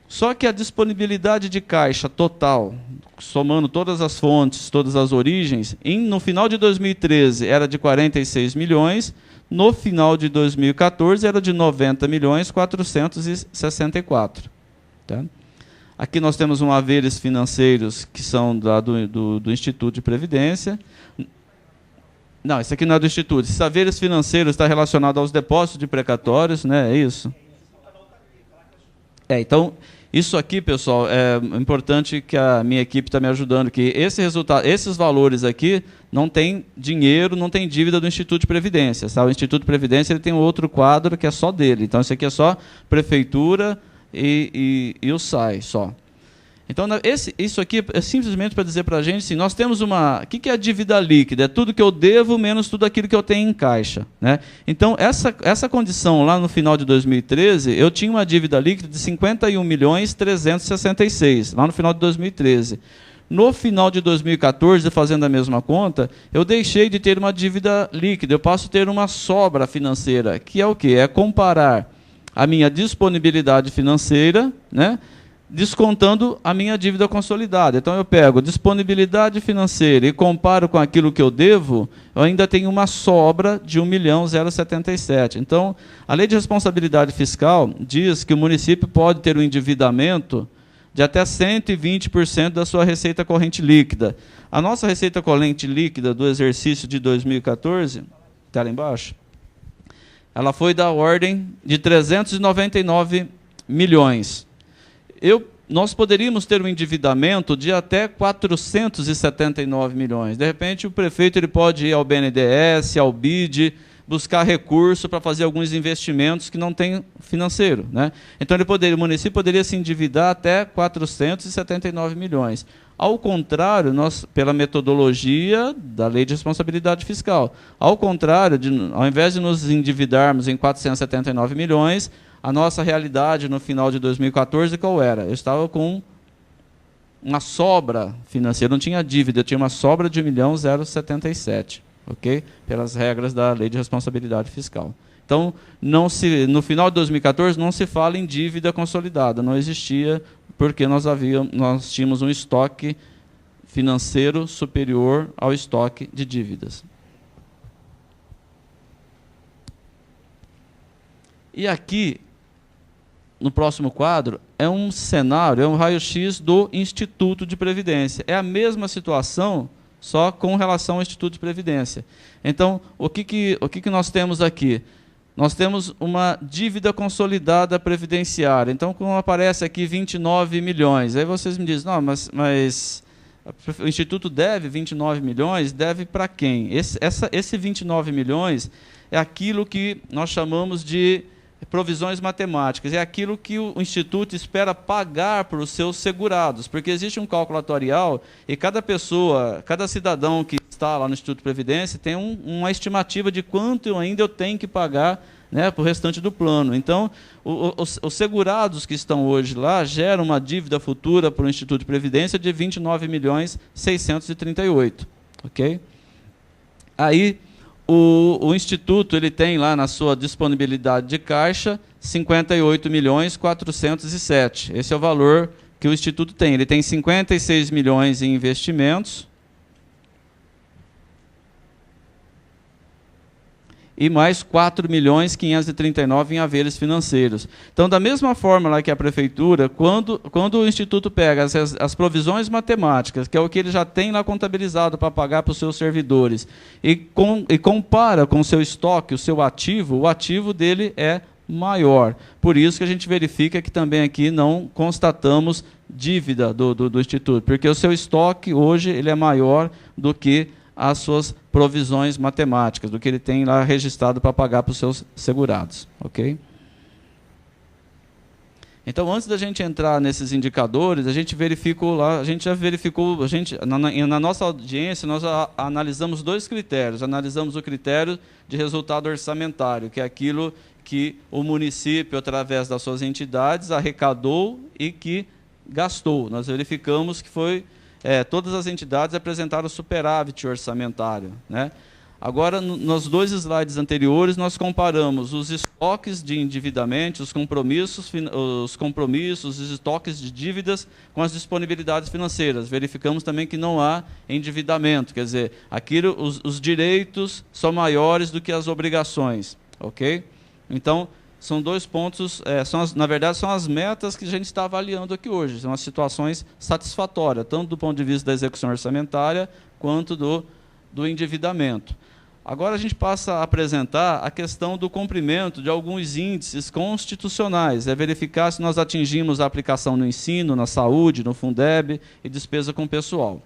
Só que a disponibilidade de caixa total, somando todas as fontes, todas as origens, no final de 2013 era de 46 milhões, no final de 2014 era de 90 milhões 464. Tá? Aqui nós temos haveres financeiros que são do Instituto de Previdência. Não, esse aqui não é do Instituto. Esses haveres financeiros está relacionado aos depósitos de precatórios, né? É isso? Então, isso aqui, pessoal, é importante que a minha equipe está me ajudando, que esses valores aqui não tem dinheiro, não tem dívida do Instituto de Previdência. Sabe? O Instituto de Previdência ele tem outro quadro que é só dele. Então, isso aqui é só prefeitura e o SAI só. Então, isso aqui é simplesmente para dizer para a gente, assim, nós temos o que é a dívida líquida? É tudo que eu devo menos tudo aquilo que eu tenho em caixa. Né? Então, essa condição, lá no final de 2013, eu tinha uma dívida líquida de 51 milhões 366, lá no final de 2013. No final de 2014, fazendo a mesma conta, eu deixei de ter uma dívida líquida, eu passo a ter uma sobra financeira, que é o quê? É comparar a minha disponibilidade financeira, né, descontando a minha dívida consolidada. Então, eu pego disponibilidade financeira e comparo com aquilo que eu devo, eu ainda tenho uma sobra de 1.077. Então, a Lei de Responsabilidade Fiscal diz que o município pode ter um endividamento de até 120% da sua receita corrente líquida. A nossa receita corrente líquida do exercício de 2014, está lá embaixo, ela foi da ordem de 399 milhões. Nós poderíamos ter um endividamento de até 479 milhões. De repente, o prefeito ele pode ir ao BNDES, ao BID, buscar recurso para fazer alguns investimentos que não tem financeiro. Né? Então, o município poderia se endividar até 479 milhões. Ao contrário, pela metodologia da Lei de Responsabilidade Fiscal, ao contrário, ao invés de nos endividarmos em 479 milhões, a nossa realidade no final de 2014 qual era? Eu estava com uma sobra financeira, não tinha dívida, eu tinha uma sobra de 1.077, ok? Pelas regras da Lei de Responsabilidade Fiscal. Então, no final de 2014 não se fala em dívida consolidada, não existia, porque nós tínhamos um estoque financeiro superior ao estoque de dívidas. E aqui, no próximo quadro, é um cenário, é um raio-x do Instituto de Previdência. É a mesma situação, só com relação ao Instituto de Previdência. Então, o que nós temos aqui? Nós temos uma dívida consolidada previdenciária. Então, como aparece aqui 29 milhões, aí vocês me dizem, não, mas o Instituto deve 29 milhões, deve para quem? Esse 29 milhões é aquilo que nós chamamos de provisões matemáticas, é aquilo que o Instituto espera pagar para os seus segurados, porque existe um cálculo atuarial e cada pessoa, cada cidadão que está lá no Instituto de Previdência tem uma estimativa de quanto ainda eu tenho que pagar, né, para o restante do plano. Então, os segurados que estão hoje lá geram uma dívida futura para o Instituto de Previdência de 29 milhões 638. Ok? Aí, o Instituto ele tem lá na sua disponibilidade de caixa 58 milhões 407. Esse é o valor que o Instituto tem. Ele tem 56 milhões em investimentos e mais 4 milhões 539 em haveres financeiros. Então, da mesma forma lá que a Prefeitura, quando o Instituto pega as provisões matemáticas, que é o que ele já tem lá contabilizado para pagar para os seus servidores, e compara com o seu estoque, o seu ativo, o ativo dele é maior. Por isso que a gente verifica que também aqui não constatamos dívida do Instituto, porque o seu estoque hoje ele é maior do que as suas provisões matemáticas, do que ele tem lá registrado para pagar para os seus segurados. Ok? Então, antes da gente entrar nesses indicadores, a gente verificou lá, a gente já verificou, na nossa audiência, nós analisamos 2 critérios. Analisamos o critério de resultado orçamentário, que é aquilo que o município, através das suas entidades, arrecadou e que gastou. Nós verificamos que todas as entidades apresentaram superávit orçamentário, né? Agora, nos 2 slides anteriores, nós comparamos os estoques de endividamento, os compromissos, os estoques de dívidas com as disponibilidades financeiras. Verificamos também que não há endividamento, quer dizer, os direitos são maiores do que as obrigações, ok? Então, são 2 pontos, na verdade, são as metas que a gente está avaliando aqui hoje, são as situações satisfatórias, tanto do ponto de vista da execução orçamentária, quanto do endividamento. Agora a gente passa a apresentar a questão do cumprimento de alguns índices constitucionais, verificar se nós atingimos a aplicação no ensino, na saúde, no Fundeb e despesa com pessoal.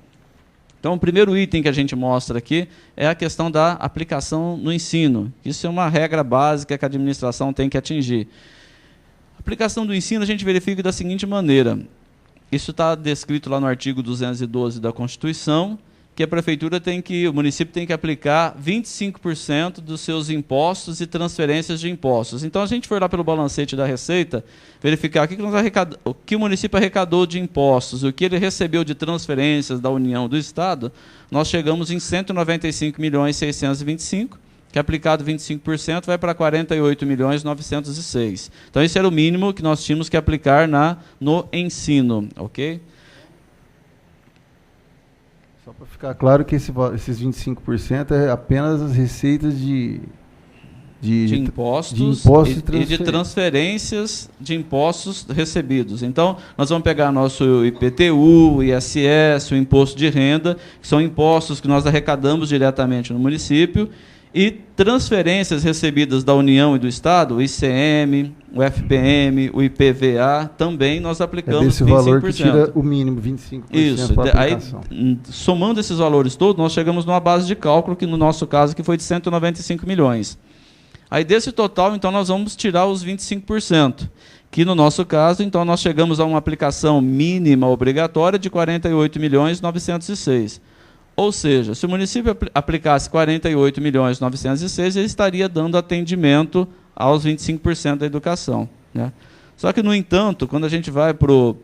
Então, o primeiro item que a gente mostra aqui é a questão da aplicação no ensino. Isso é uma regra básica que a administração tem que atingir. A aplicação do ensino a gente verifica da seguinte maneira. Isso está descrito lá no artigo 212 da Constituição, que o município tem que aplicar 25% dos seus impostos e transferências de impostos. Então, a gente for lá pelo balancete da Receita, verificar o que o município arrecadou de impostos, o que ele recebeu de transferências da União do Estado, nós chegamos em 195.625.000, que aplicado 25% vai para 48.906.000. Então, esse era o mínimo que nós tínhamos que aplicar no ensino, ok?
Só para ficar claro que esses 25% é apenas as receitas de
impostos e de transferências de impostos recebidos. Então, nós vamos pegar nosso IPTU, ISS, o imposto de renda, que são impostos que nós arrecadamos diretamente no município, e transferências recebidas da União e do Estado, o ICM, o FPM, o IPVA, também nós aplicamos 25%.
Esse valor que tira o mínimo, 25%
Isso.
para a aplicação.
Aí, somando esses valores todos, nós chegamos numa base de cálculo, que no nosso caso que foi de 195 milhões. Aí, desse total, então, nós vamos tirar os 25%, que no nosso caso, então, nós chegamos a uma aplicação mínima obrigatória de 48.906.000. Ou seja, se o município aplicasse 48.906.000, ele estaria dando atendimento aos 25% da educação, né? Só que, no entanto, quando a gente vai para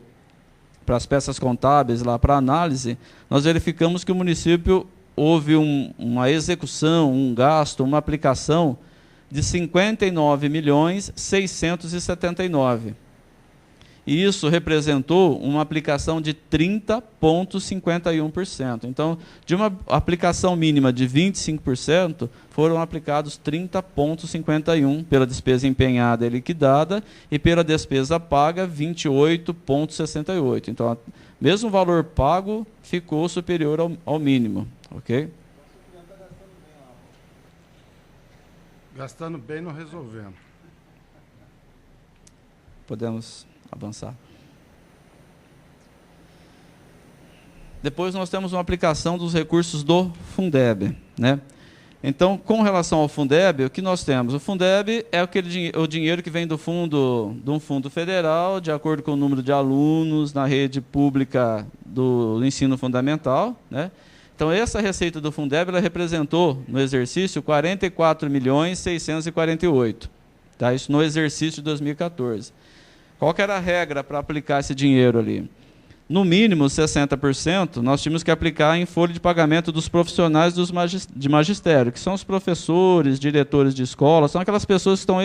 as peças contábeis, lá para análise, nós verificamos que o município houve uma execução, um gasto, uma aplicação de 59.679.000. E isso representou uma aplicação de 30,51%. Então, de uma aplicação mínima de 25%, foram aplicados 30,51% pela despesa empenhada e liquidada, e pela despesa paga, 28,68%. Então, mesmo o valor pago ficou superior ao mínimo. Ok?
Gastando bem, não resolvendo.
Podemos avançar. Depois nós temos uma aplicação dos recursos do Fundeb, né? Então, com relação ao Fundeb, o que nós temos? O Fundeb é o dinheiro que vem de um fundo federal, de acordo com o número de alunos na rede pública do ensino fundamental, né? Então, essa receita do Fundeb, ela representou, no exercício, 44.648.000. Tá? Isso no exercício de 2014. Qual que era a regra para aplicar esse dinheiro ali? No mínimo, 60%, nós tínhamos que aplicar em folha de pagamento dos profissionais de magistério, que são os professores, diretores de escola, são aquelas pessoas que estão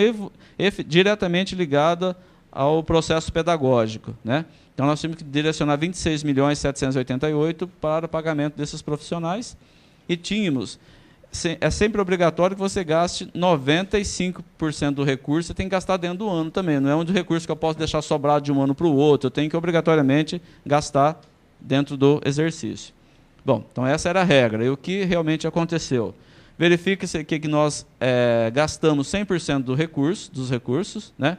diretamente ligadas ao processo pedagógico, né? Então, nós tínhamos que direcionar 26.788.000 para o pagamento desses profissionais, e tínhamos... É sempre obrigatório que você gaste 95% do recurso, você tem que gastar dentro do ano também. Não é um recurso que eu posso deixar sobrado de um ano para o outro, eu tenho que obrigatoriamente gastar dentro do exercício. Bom, então essa era a regra. E o que realmente aconteceu? Verifique-se que nós gastamos 100% dos recursos, né?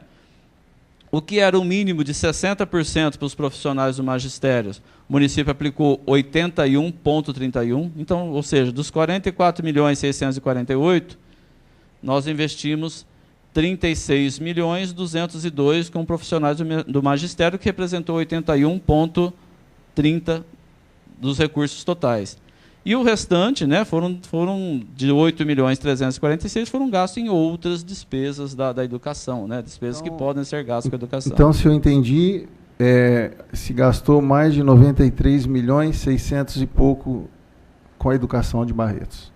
O que era o mínimo de 60% para os profissionais do magistério, o município aplicou 81,31%. Então, ou seja, dos 44.648.000, nós investimos 36.202.000 com profissionais do magistério, que representou 81,30% dos recursos totais. E o restante, né, foram de 8.346.000, foram gastos em outras despesas da educação, né, despesas que podem ser gastas com a educação.
Então, se eu entendi, se gastou mais de 93.600.000 e pouco com a educação de Barretos.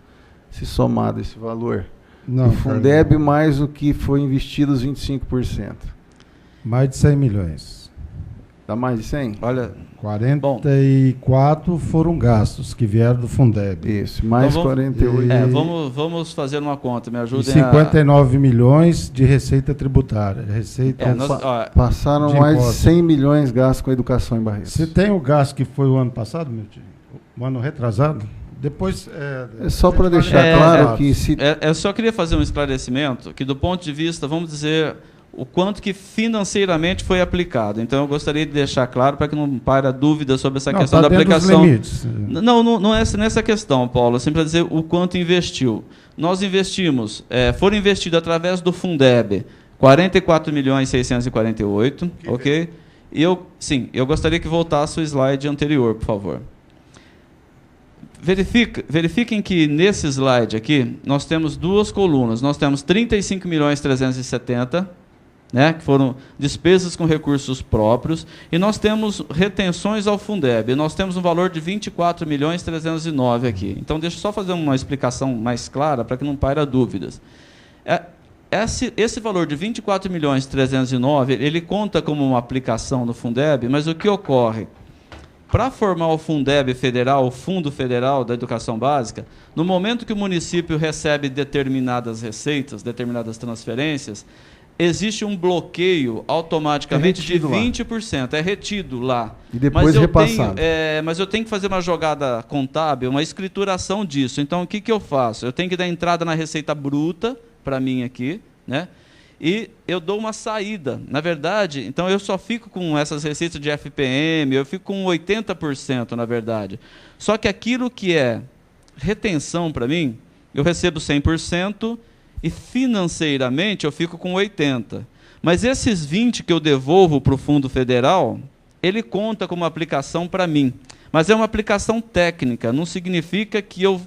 Se somado esse valor.
Não,
o Fundeb mais o que foi investido, os 25%.
Mais de 100 milhões.
Dá mais de 100?
Olha,
44 foram gastos que vieram do Fundeb.
Isso, mais
então
48.
Vamos fazer uma conta, me
E
ajudem
59 milhões de receita tributária.
Passaram mais de 100 milhões gastos com a educação em Barretos.
Você tem o gasto que foi o ano passado, meu tio? O ano retrasado? Depois...
É só para deixar claro que...
Eu só queria fazer um esclarecimento, que do ponto de vista, vamos dizer, o quanto que financeiramente foi aplicado. Então, eu gostaria de deixar claro, para que não paire dúvida sobre essa questão da aplicação. Não é nessa questão, Paulo, assim, para dizer o quanto investiu. Nós investimos, foram investidos através do Fundeb, 44.648.000, ok? E eu gostaria que voltasse o slide anterior, por favor. Verifiquem que nesse slide aqui, nós temos duas colunas. Nós temos 35.370.000, né, que foram despesas com recursos próprios, e nós temos retenções ao Fundeb. Nós temos um valor de 24.309.000 aqui. Então, deixa eu só fazer uma explicação mais clara, para que não paire dúvidas. Esse valor de 24.309.000, ele conta como uma aplicação no Fundeb, mas o que ocorre? Para formar o Fundeb federal, o Fundo Federal da Educação Básica, no momento que o município recebe determinadas receitas, determinadas transferências, existe um bloqueio automaticamente de 20%. É retido lá.
E depois repassado.
Mas eu tenho que fazer uma jogada contábil, uma escrituração disso. Então, o que eu faço? Eu tenho que dar entrada na receita bruta, para mim aqui, né? E eu dou uma saída. Na verdade, então eu só fico com essas receitas de FPM, eu fico com 80%, na verdade. Só que aquilo que é retenção para mim, eu recebo 100% e financeiramente eu fico com 80%. Mas esses 20% que eu devolvo para o Fundo Federal, ele conta como aplicação para mim. Mas é uma aplicação técnica, não significa que eu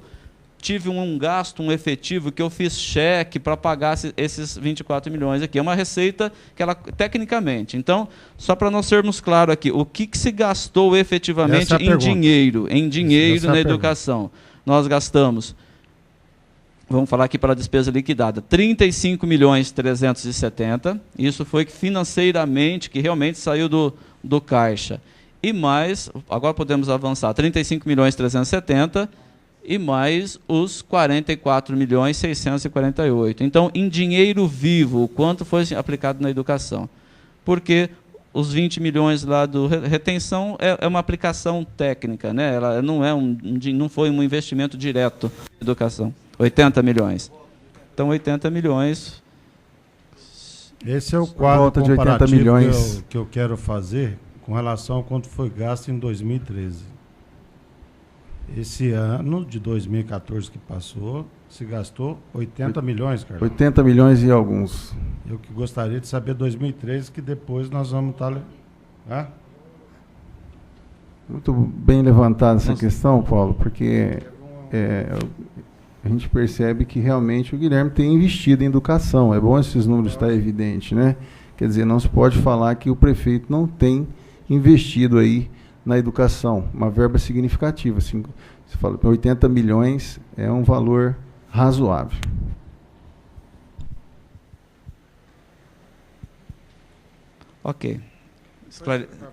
tive um gasto, um efetivo, que eu fiz cheque para pagar esses 24 milhões aqui. É uma receita que ela, tecnicamente. Então, só para nós sermos claros aqui, o que se gastou efetivamente em dinheiro na educação? Nós gastamos, vamos falar aqui para a despesa liquidada, 35.370.000, isso foi financeiramente, que realmente saiu do caixa. E mais, agora podemos avançar, 35.370.000, e mais os 44.648.000. Então, em dinheiro vivo, quanto foi aplicado na educação? Porque os 20 milhões lá do retenção é uma aplicação técnica, né? Ela não foi um investimento direto na educação. 80 milhões. Então, 80 milhões.
Esse é o quadro
de 80 milhões
que eu quero fazer com relação ao quanto foi gasto em 2013. Esse ano de 2014 que passou, se gastou 80 milhões, Carlos.
80 milhões e alguns.
Eu que gostaria de saber 2013, que depois nós vamos estar...
Muito bem levantada essa questão, Paulo, porque a gente percebe que realmente o Guilherme tem investido em educação. É bom esses números estar evidentes, né? Quer dizer, não se pode falar que o prefeito não tem investido aí na educação, uma verba significativa. Assim, você fala, 80 milhões é um valor razoável.
Ok.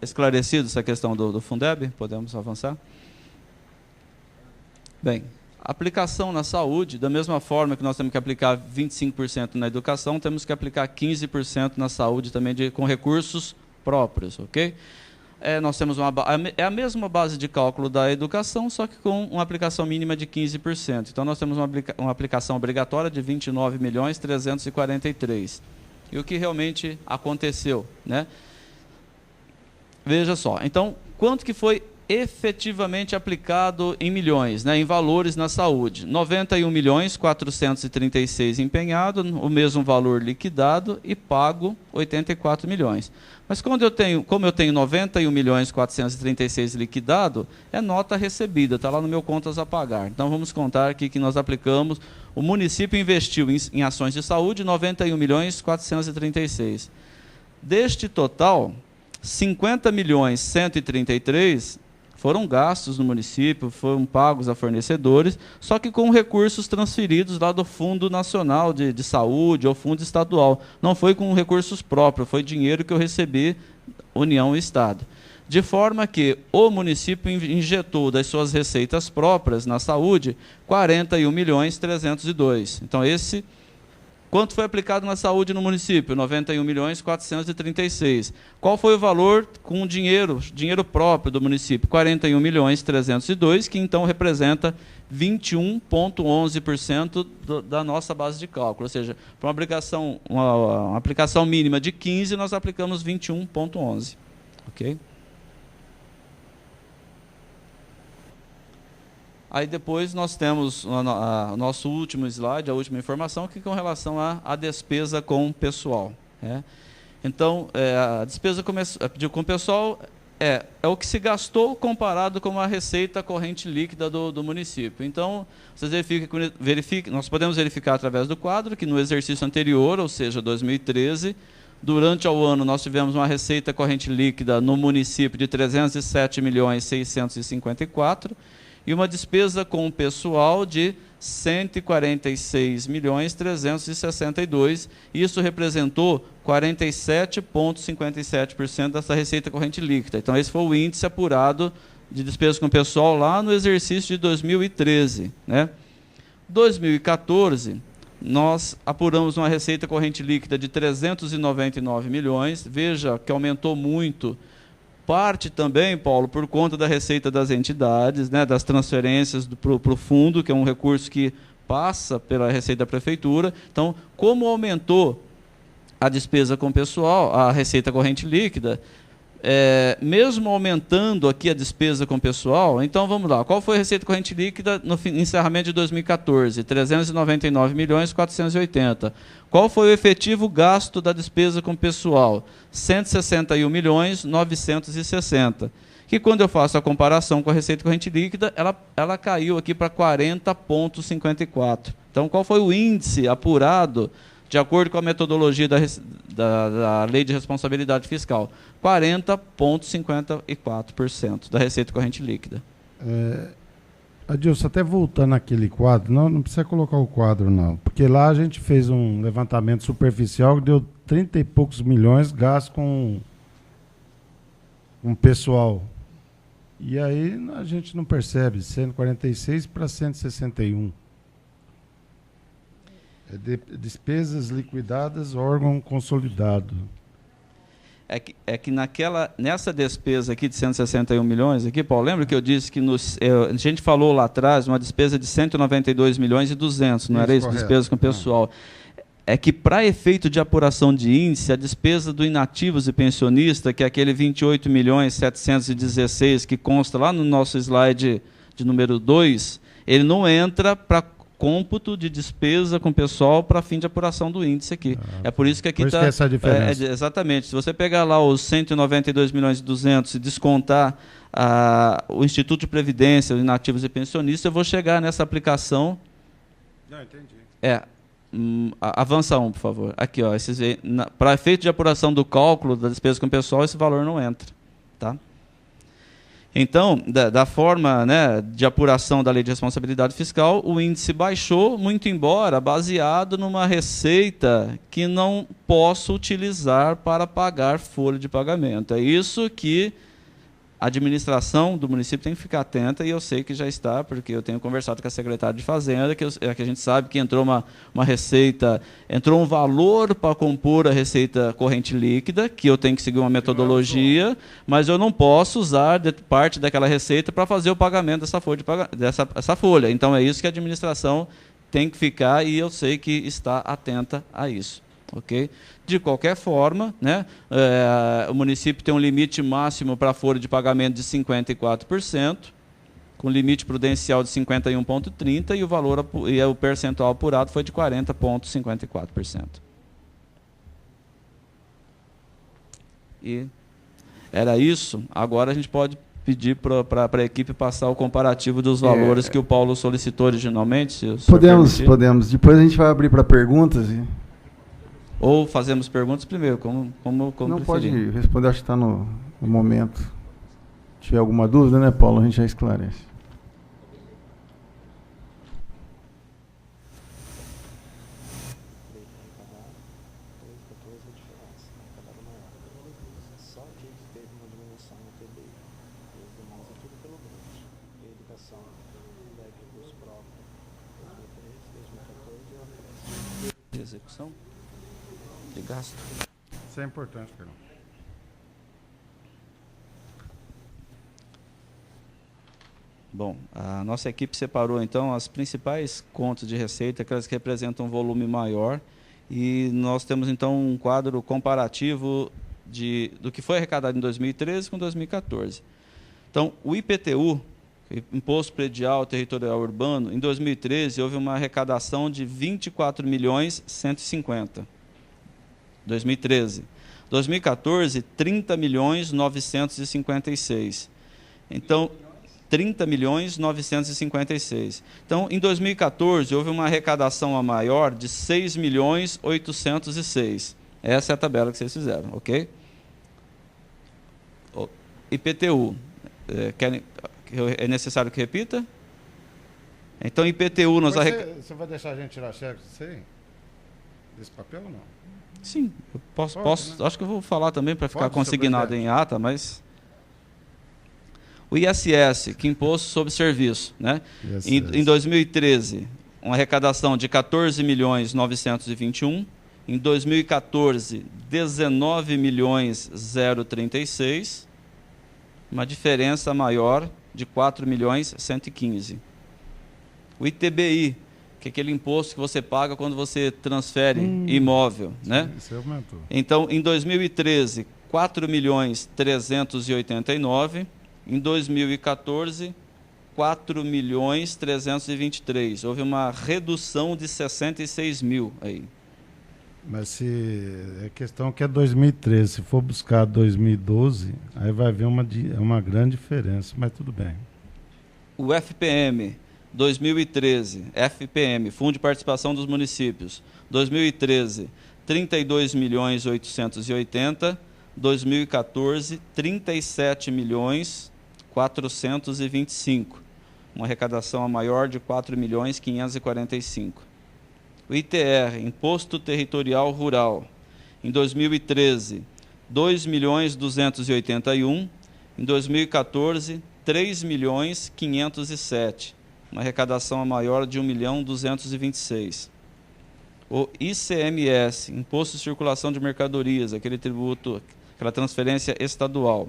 Esclarecido essa questão do Fundeb, podemos avançar? Bem, aplicação na saúde, da mesma forma que nós temos que aplicar 25% na educação, temos que aplicar 15% na saúde também com recursos próprios, ok? Nós temos a mesma base de cálculo da educação, só que com uma aplicação mínima de 15%. Então, nós temos uma aplicação obrigatória de 29.343.000. E o que realmente aconteceu, né? Veja só. Então, quanto que foi efetivamente aplicado em milhões, né, em valores na saúde. 91.436 empenhado, o mesmo valor liquidado e pago 84 milhões. Mas como eu tenho 91.436 liquidado, é nota recebida, está lá no meu contas a pagar. Então vamos contar aqui que nós aplicamos, o município investiu em ações de saúde 91.436. Deste total, 50.133 foram gastos no município, foram pagos a fornecedores, só que com recursos transferidos lá do Fundo Nacional de Saúde ou Fundo Estadual. Não foi com recursos próprios, foi dinheiro que eu recebi, União e Estado. De forma que o município injetou das suas receitas próprias na saúde 41.302. Então, quanto foi aplicado na saúde no município? 91.436. Qual foi o valor com dinheiro próprio do município? 41.302, que então representa 21,11% da nossa base de cálculo. Ou seja, para uma aplicação mínima de 15, nós aplicamos 21,11. Ok? Aí depois nós temos o nosso último slide, a última informação, que é com relação à despesa com pessoal. Então, a despesa com pessoal é o que se gastou comparado com a receita corrente líquida do município. Então, vocês nós podemos verificar através do quadro que no exercício anterior, ou seja, 2013, durante o ano nós tivemos uma receita corrente líquida no município de 307.654 e uma despesa com o pessoal de 146.362. Isso representou 47,57% dessa receita corrente líquida. Então, esse foi o índice apurado de despesa com o pessoal lá no exercício de 2013. 2014, nós apuramos uma receita corrente líquida de 399 milhões. Veja que aumentou muito. Parte também, Paulo, por conta da receita das entidades, das transferências para o fundo, que é um recurso que passa pela receita da prefeitura. Então, como aumentou a despesa com o pessoal, a receita corrente líquida, mesmo aumentando aqui a despesa com o pessoal, então vamos lá, qual foi a receita corrente líquida no encerramento de 2014? 399.480. Qual foi o efetivo gasto da despesa com o pessoal? 161.960. Que quando eu faço a comparação com a receita corrente líquida, ela caiu aqui para 40,54. Então, qual foi o índice apurado de acordo com a metodologia da Lei de Responsabilidade Fiscal? 40,54% da receita corrente líquida.
Adilson, até voltando naquele quadro, não precisa colocar o quadro não, porque lá a gente fez um levantamento superficial que deu 30 e poucos milhões gastos com pessoal. E aí a gente não percebe, 146 para 161. Despesas liquidadas, órgão consolidado.
É que nessa despesa aqui de 161 milhões, aqui, Paulo, lembra que eu disse que a gente falou lá atrás uma despesa de 192 milhões e 200, não era isso?
Correto.
Despesa com o pessoal. É que, para efeito de apuração de índice, a despesa do inativos e pensionista, que é aquele 28.716 que consta lá no nosso slide de número 2, ele não entra para cômputo de despesa com o pessoal para fim de apuração do índice aqui. É por isso que aqui está...
essa diferença.
Exatamente. Se você pegar lá os 192 milhões e 200 e descontar o Instituto de Previdência, os inativos e pensionistas, eu vou chegar nessa aplicação...
Não, entendi.
Avança por favor. Aqui, para efeito de apuração do cálculo da despesa com o pessoal, esse valor não entra. Tá? Então, da forma de apuração da Lei de Responsabilidade Fiscal, o índice baixou, muito embora baseado numa receita que não posso utilizar para pagar folha de pagamento. É isso que a administração do município tem que ficar atenta, e eu sei que já está, porque eu tenho conversado com a secretária de Fazenda, que a gente sabe que entrou uma receita, entrou um valor para compor a receita corrente líquida, que eu tenho que seguir uma metodologia, mas eu não posso usar parte daquela receita para fazer o pagamento dessa folha. Então, é isso que a administração tem que ficar, e eu sei que está atenta a isso. ok? De qualquer forma, né, o município tem um limite máximo para a folha de pagamento de 54%, com limite prudencial de 51,30% e o valor e o percentual apurado foi de 40,54%. E era isso. Agora a gente pode pedir para a equipe passar o comparativo dos valores que o Paulo solicitou originalmente. Se o senhor permitir.
Podemos. Depois a gente vai abrir para perguntas.
Ou fazemos perguntas primeiro, como
não
preferir.
Pode responder, acho que está no momento. Se tiver alguma dúvida, né, Paulo, a gente já esclarece.
De execução? De gasto?
Isso é importante, Carlão.
Bom, a nossa equipe separou, então, as principais contas de receita, aquelas que representam um volume maior, e nós temos, então, um quadro comparativo do que foi arrecadado em 2013 com 2014. Então, o IPTU, Imposto Predial Territorial Urbano, em 2013 houve uma arrecadação de 24.150.000. 2013. 2014, 30.956.000. Então, 30.956.000. Então, em 2014 houve uma arrecadação a maior de 6.806.000. Essa é a tabela que vocês fizeram, ok? O IPTU, é necessário que repita? Então, IPTU nós arrecadamos...
Você vai deixar a gente tirar cheque desse papel ou não?
Sim, eu posso,
né?
acho que eu vou falar também para ficar
Pode,
consignado em ata, mas... O ISS, que é Imposto sobre Serviço, né? Em 2013, uma arrecadação de 14.921.000. Em 2014, 19.036.000. Uma diferença maior de 4.115.000. O ITBI, que é aquele imposto que você paga quando você transfere imóvel, né?
Isso aumentou.
Então, em 2013, 4.389.000. Em 2014, 4.323.000. Houve uma redução de 66.000 aí.
Mas se é questão que é 2013, se for buscar 2012, aí vai haver uma grande diferença, mas tudo bem.
O FPM, 2013, FPM, Fundo de Participação dos Municípios, 2013, 32.880.000, 2014, 37.425.000, uma arrecadação a maior de 4.545.000. O ITR, Imposto Territorial Rural, em 2013, 2.281.000, em 2014, 3.507.000, uma arrecadação a maior de 1.226.000. O ICMS, Imposto de Circulação de Mercadorias, aquele tributo, aquela transferência estadual,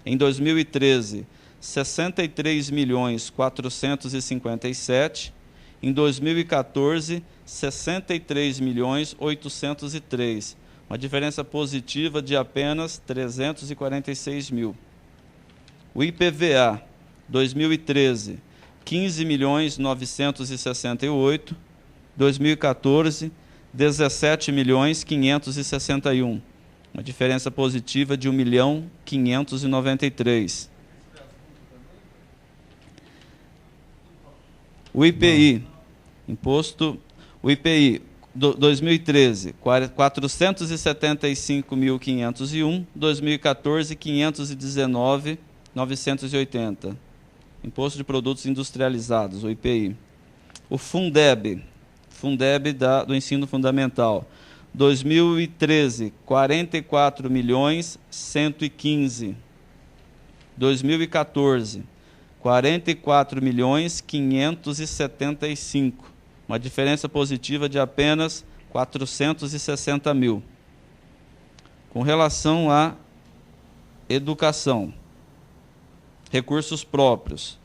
em 2013, 63.457.000, em 2014, 63.803.000, uma diferença positiva de apenas 346.000. O IPVA, 2013, 15.968.000, 2014, 17.561.000, uma diferença positiva de 1.593.000. O IPI, o IPI 2013, 475.501, 2014, 519.980. Imposto de Produtos Industrializados, o IPI. O Fundeb do Ensino Fundamental, 2013, 44.115.000. 2014, 44.575.000. Uma diferença positiva de apenas 460.000. Com relação à educação, recursos próprios,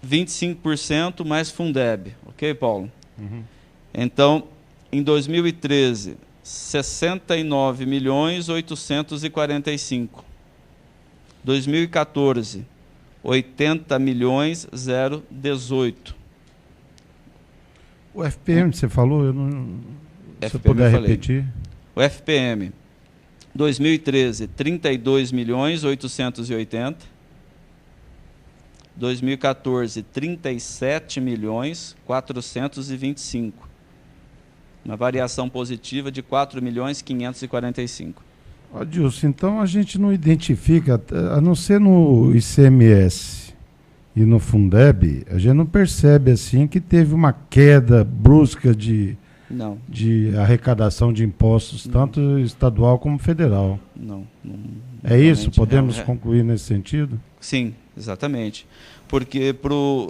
25% mais Fundeb. Ok, Paulo? Uhum. Então, em 2013, 69.845.000. 2014, 80.018.000.
O FPM, você falou? Eu não, se
FPM
puder
eu falei.
repetir.
O FPM, 2013, 32.880.000. 2014, 37.425.000. Uma variação positiva de 4.545.000.
Adilson, então a gente não identifica, a não ser no ICMS e no Fundeb, a gente não percebe assim que teve uma queda brusca de arrecadação de impostos, tanto estadual como federal.
Não.
É isso? Podemos
é.
concluir nesse sentido?
Sim, exatamente. Porque para o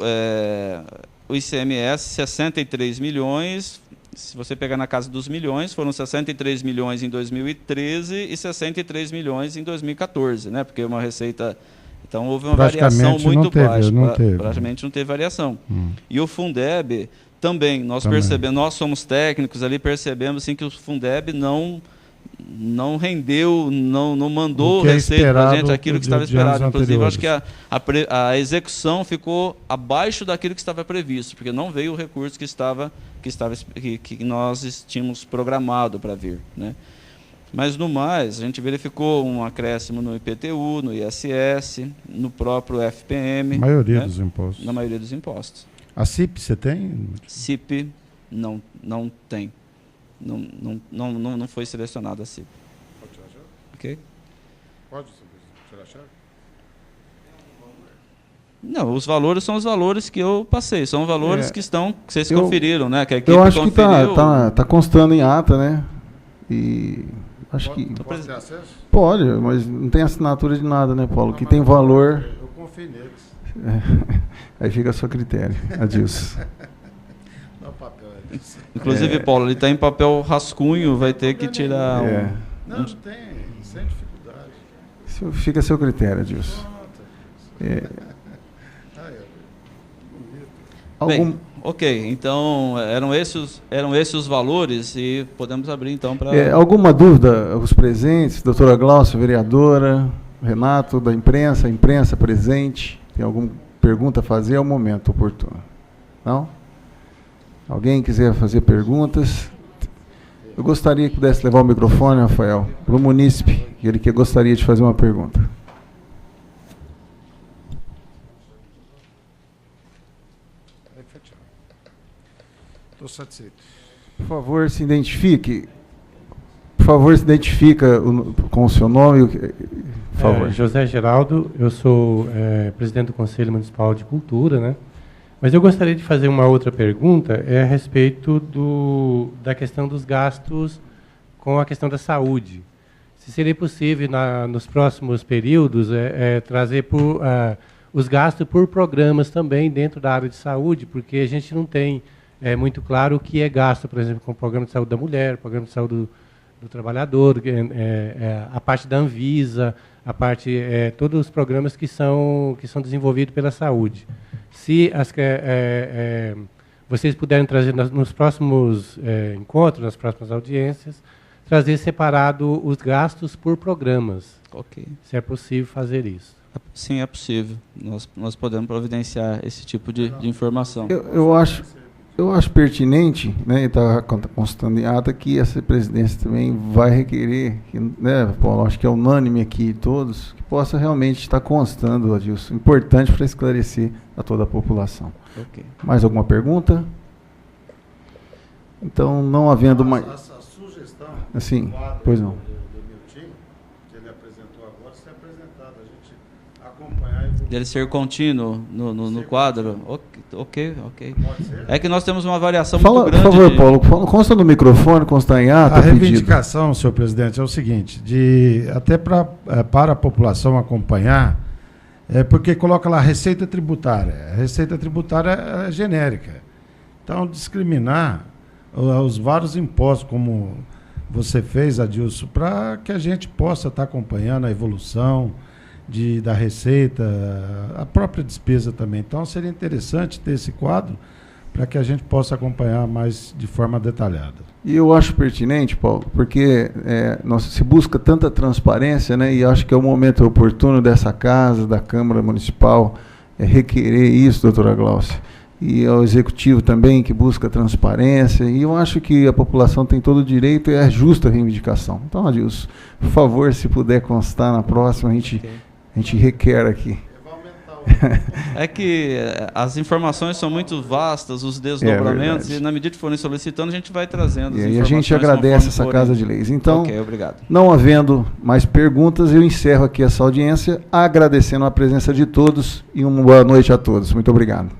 ICMS, 63 milhões, se você pegar na casa dos milhões, foram 63 milhões em 2013 e 63 milhões em 2014, né? Porque uma receita... Então, houve uma variação muito baixa. Praticamente não teve variação. E o Fundeb também, nós percebemos, nós somos técnicos ali, percebemos assim, que o Fundeb não rendeu, não mandou receita para a gente, aquilo que estava esperado. Inclusive, acho que a execução ficou abaixo daquilo que estava previsto, porque não veio o recurso que nós tínhamos programado para vir, né? Mas, no mais, a gente verificou um acréscimo no IPTU, no ISS, no próprio FPM.
Na maioria dos impostos.
Na maioria dos impostos.
A CIP você tem?
CIP não tem. Não foi selecionada a CIP.
Pode tirar a chave?
Ok?
Pode tirar a chave?
Não, os valores são os valores que eu passei. São valores que vocês conferiram, né? Que a equipe
eu acho
conferiu.
que tá constando em ata, né? E acho que...
Pode ter acesso?
Pode, mas não tem assinatura de nada, né, Paulo? Que tem valor...
Eu confio neles.
Aí fica a seu critério. Adilson.
Dá o papel.
Inclusive, Paulo, ele está em papel rascunho, vai ter que tirar
Não tem, sem dificuldade.
Fica a seu critério, Adilson.
Bem, ok, então eram esses os valores e podemos abrir então para...
alguma dúvida, os presentes, doutora Glaucia, vereadora, Renato, da imprensa, a imprensa presente, tem alguma pergunta a fazer? É o momento oportuno. Não? Alguém quiser fazer perguntas? Eu gostaria que pudesse levar o microfone, Rafael, para o munícipe, ele que gostaria de fazer uma pergunta.
Estou satisfeito.
Por favor, se identifique. Com o seu nome. Por favor.
José Geraldo, eu sou presidente do Conselho Municipal de Cultura, né? Mas eu gostaria de fazer uma outra pergunta a respeito da questão dos gastos com a questão da saúde. Se seria possível, nos próximos períodos, trazer os gastos por programas também dentro da área de saúde, porque a gente não tem muito claro o que é gasto, por exemplo, com o programa de saúde da mulher, o programa de saúde do trabalhador, a parte da Anvisa, todos os programas que são desenvolvidos pela saúde. Se vocês puderem trazer nos próximos encontros, nas próximas audiências, trazer separado os gastos por programas.
Ok. Se
é possível fazer isso.
Sim, é possível. Nós podemos providenciar esse tipo de informação.
Eu acho pertinente, né, está constando em ata, que essa presidência também vai requerer, né, Paulo, acho que é unânime aqui todos, que possa realmente estar constando, Adilson, importante para esclarecer a toda a população.
Okay.
Mais alguma pergunta? Então, não havendo mais...
A sugestão,
assim, pois não.
Do meu time, que ele apresentou agora, ser apresentado, a gente acompanhar...
Dele ser contínuo no quadro? Ok.
Pode ser?
É que nós temos uma variação muito grande.
Por favor, Paulo, consta no microfone, consta em ata.
A reivindicação, senhor presidente, é o seguinte, até para a população acompanhar, porque coloca lá receita tributária. A receita tributária é genérica. Então, discriminar os vários impostos, como você fez, Adilson, para que a gente possa estar acompanhando a evolução da receita, a própria despesa também. Então, seria interessante ter esse quadro para que a gente possa acompanhar mais de forma detalhada.
E eu acho pertinente, Paulo, porque se busca tanta transparência, né, e acho que é o momento oportuno dessa casa, da Câmara Municipal, requerer isso, doutora Glaucia. E ao Executivo também, que busca transparência, e eu acho que a população tem todo o direito e é justa a reivindicação. Então, Adilson, por favor, se puder constar na próxima, a gente requer aqui.
É que as informações são muito vastas, os desdobramentos, e na medida que forem solicitando, a gente vai trazendo as informações.
E a gente agradece essa Casa de Leis. Então,
obrigado.
Não havendo mais perguntas, eu encerro aqui essa audiência, agradecendo a presença de todos e uma boa noite a todos. Muito obrigado.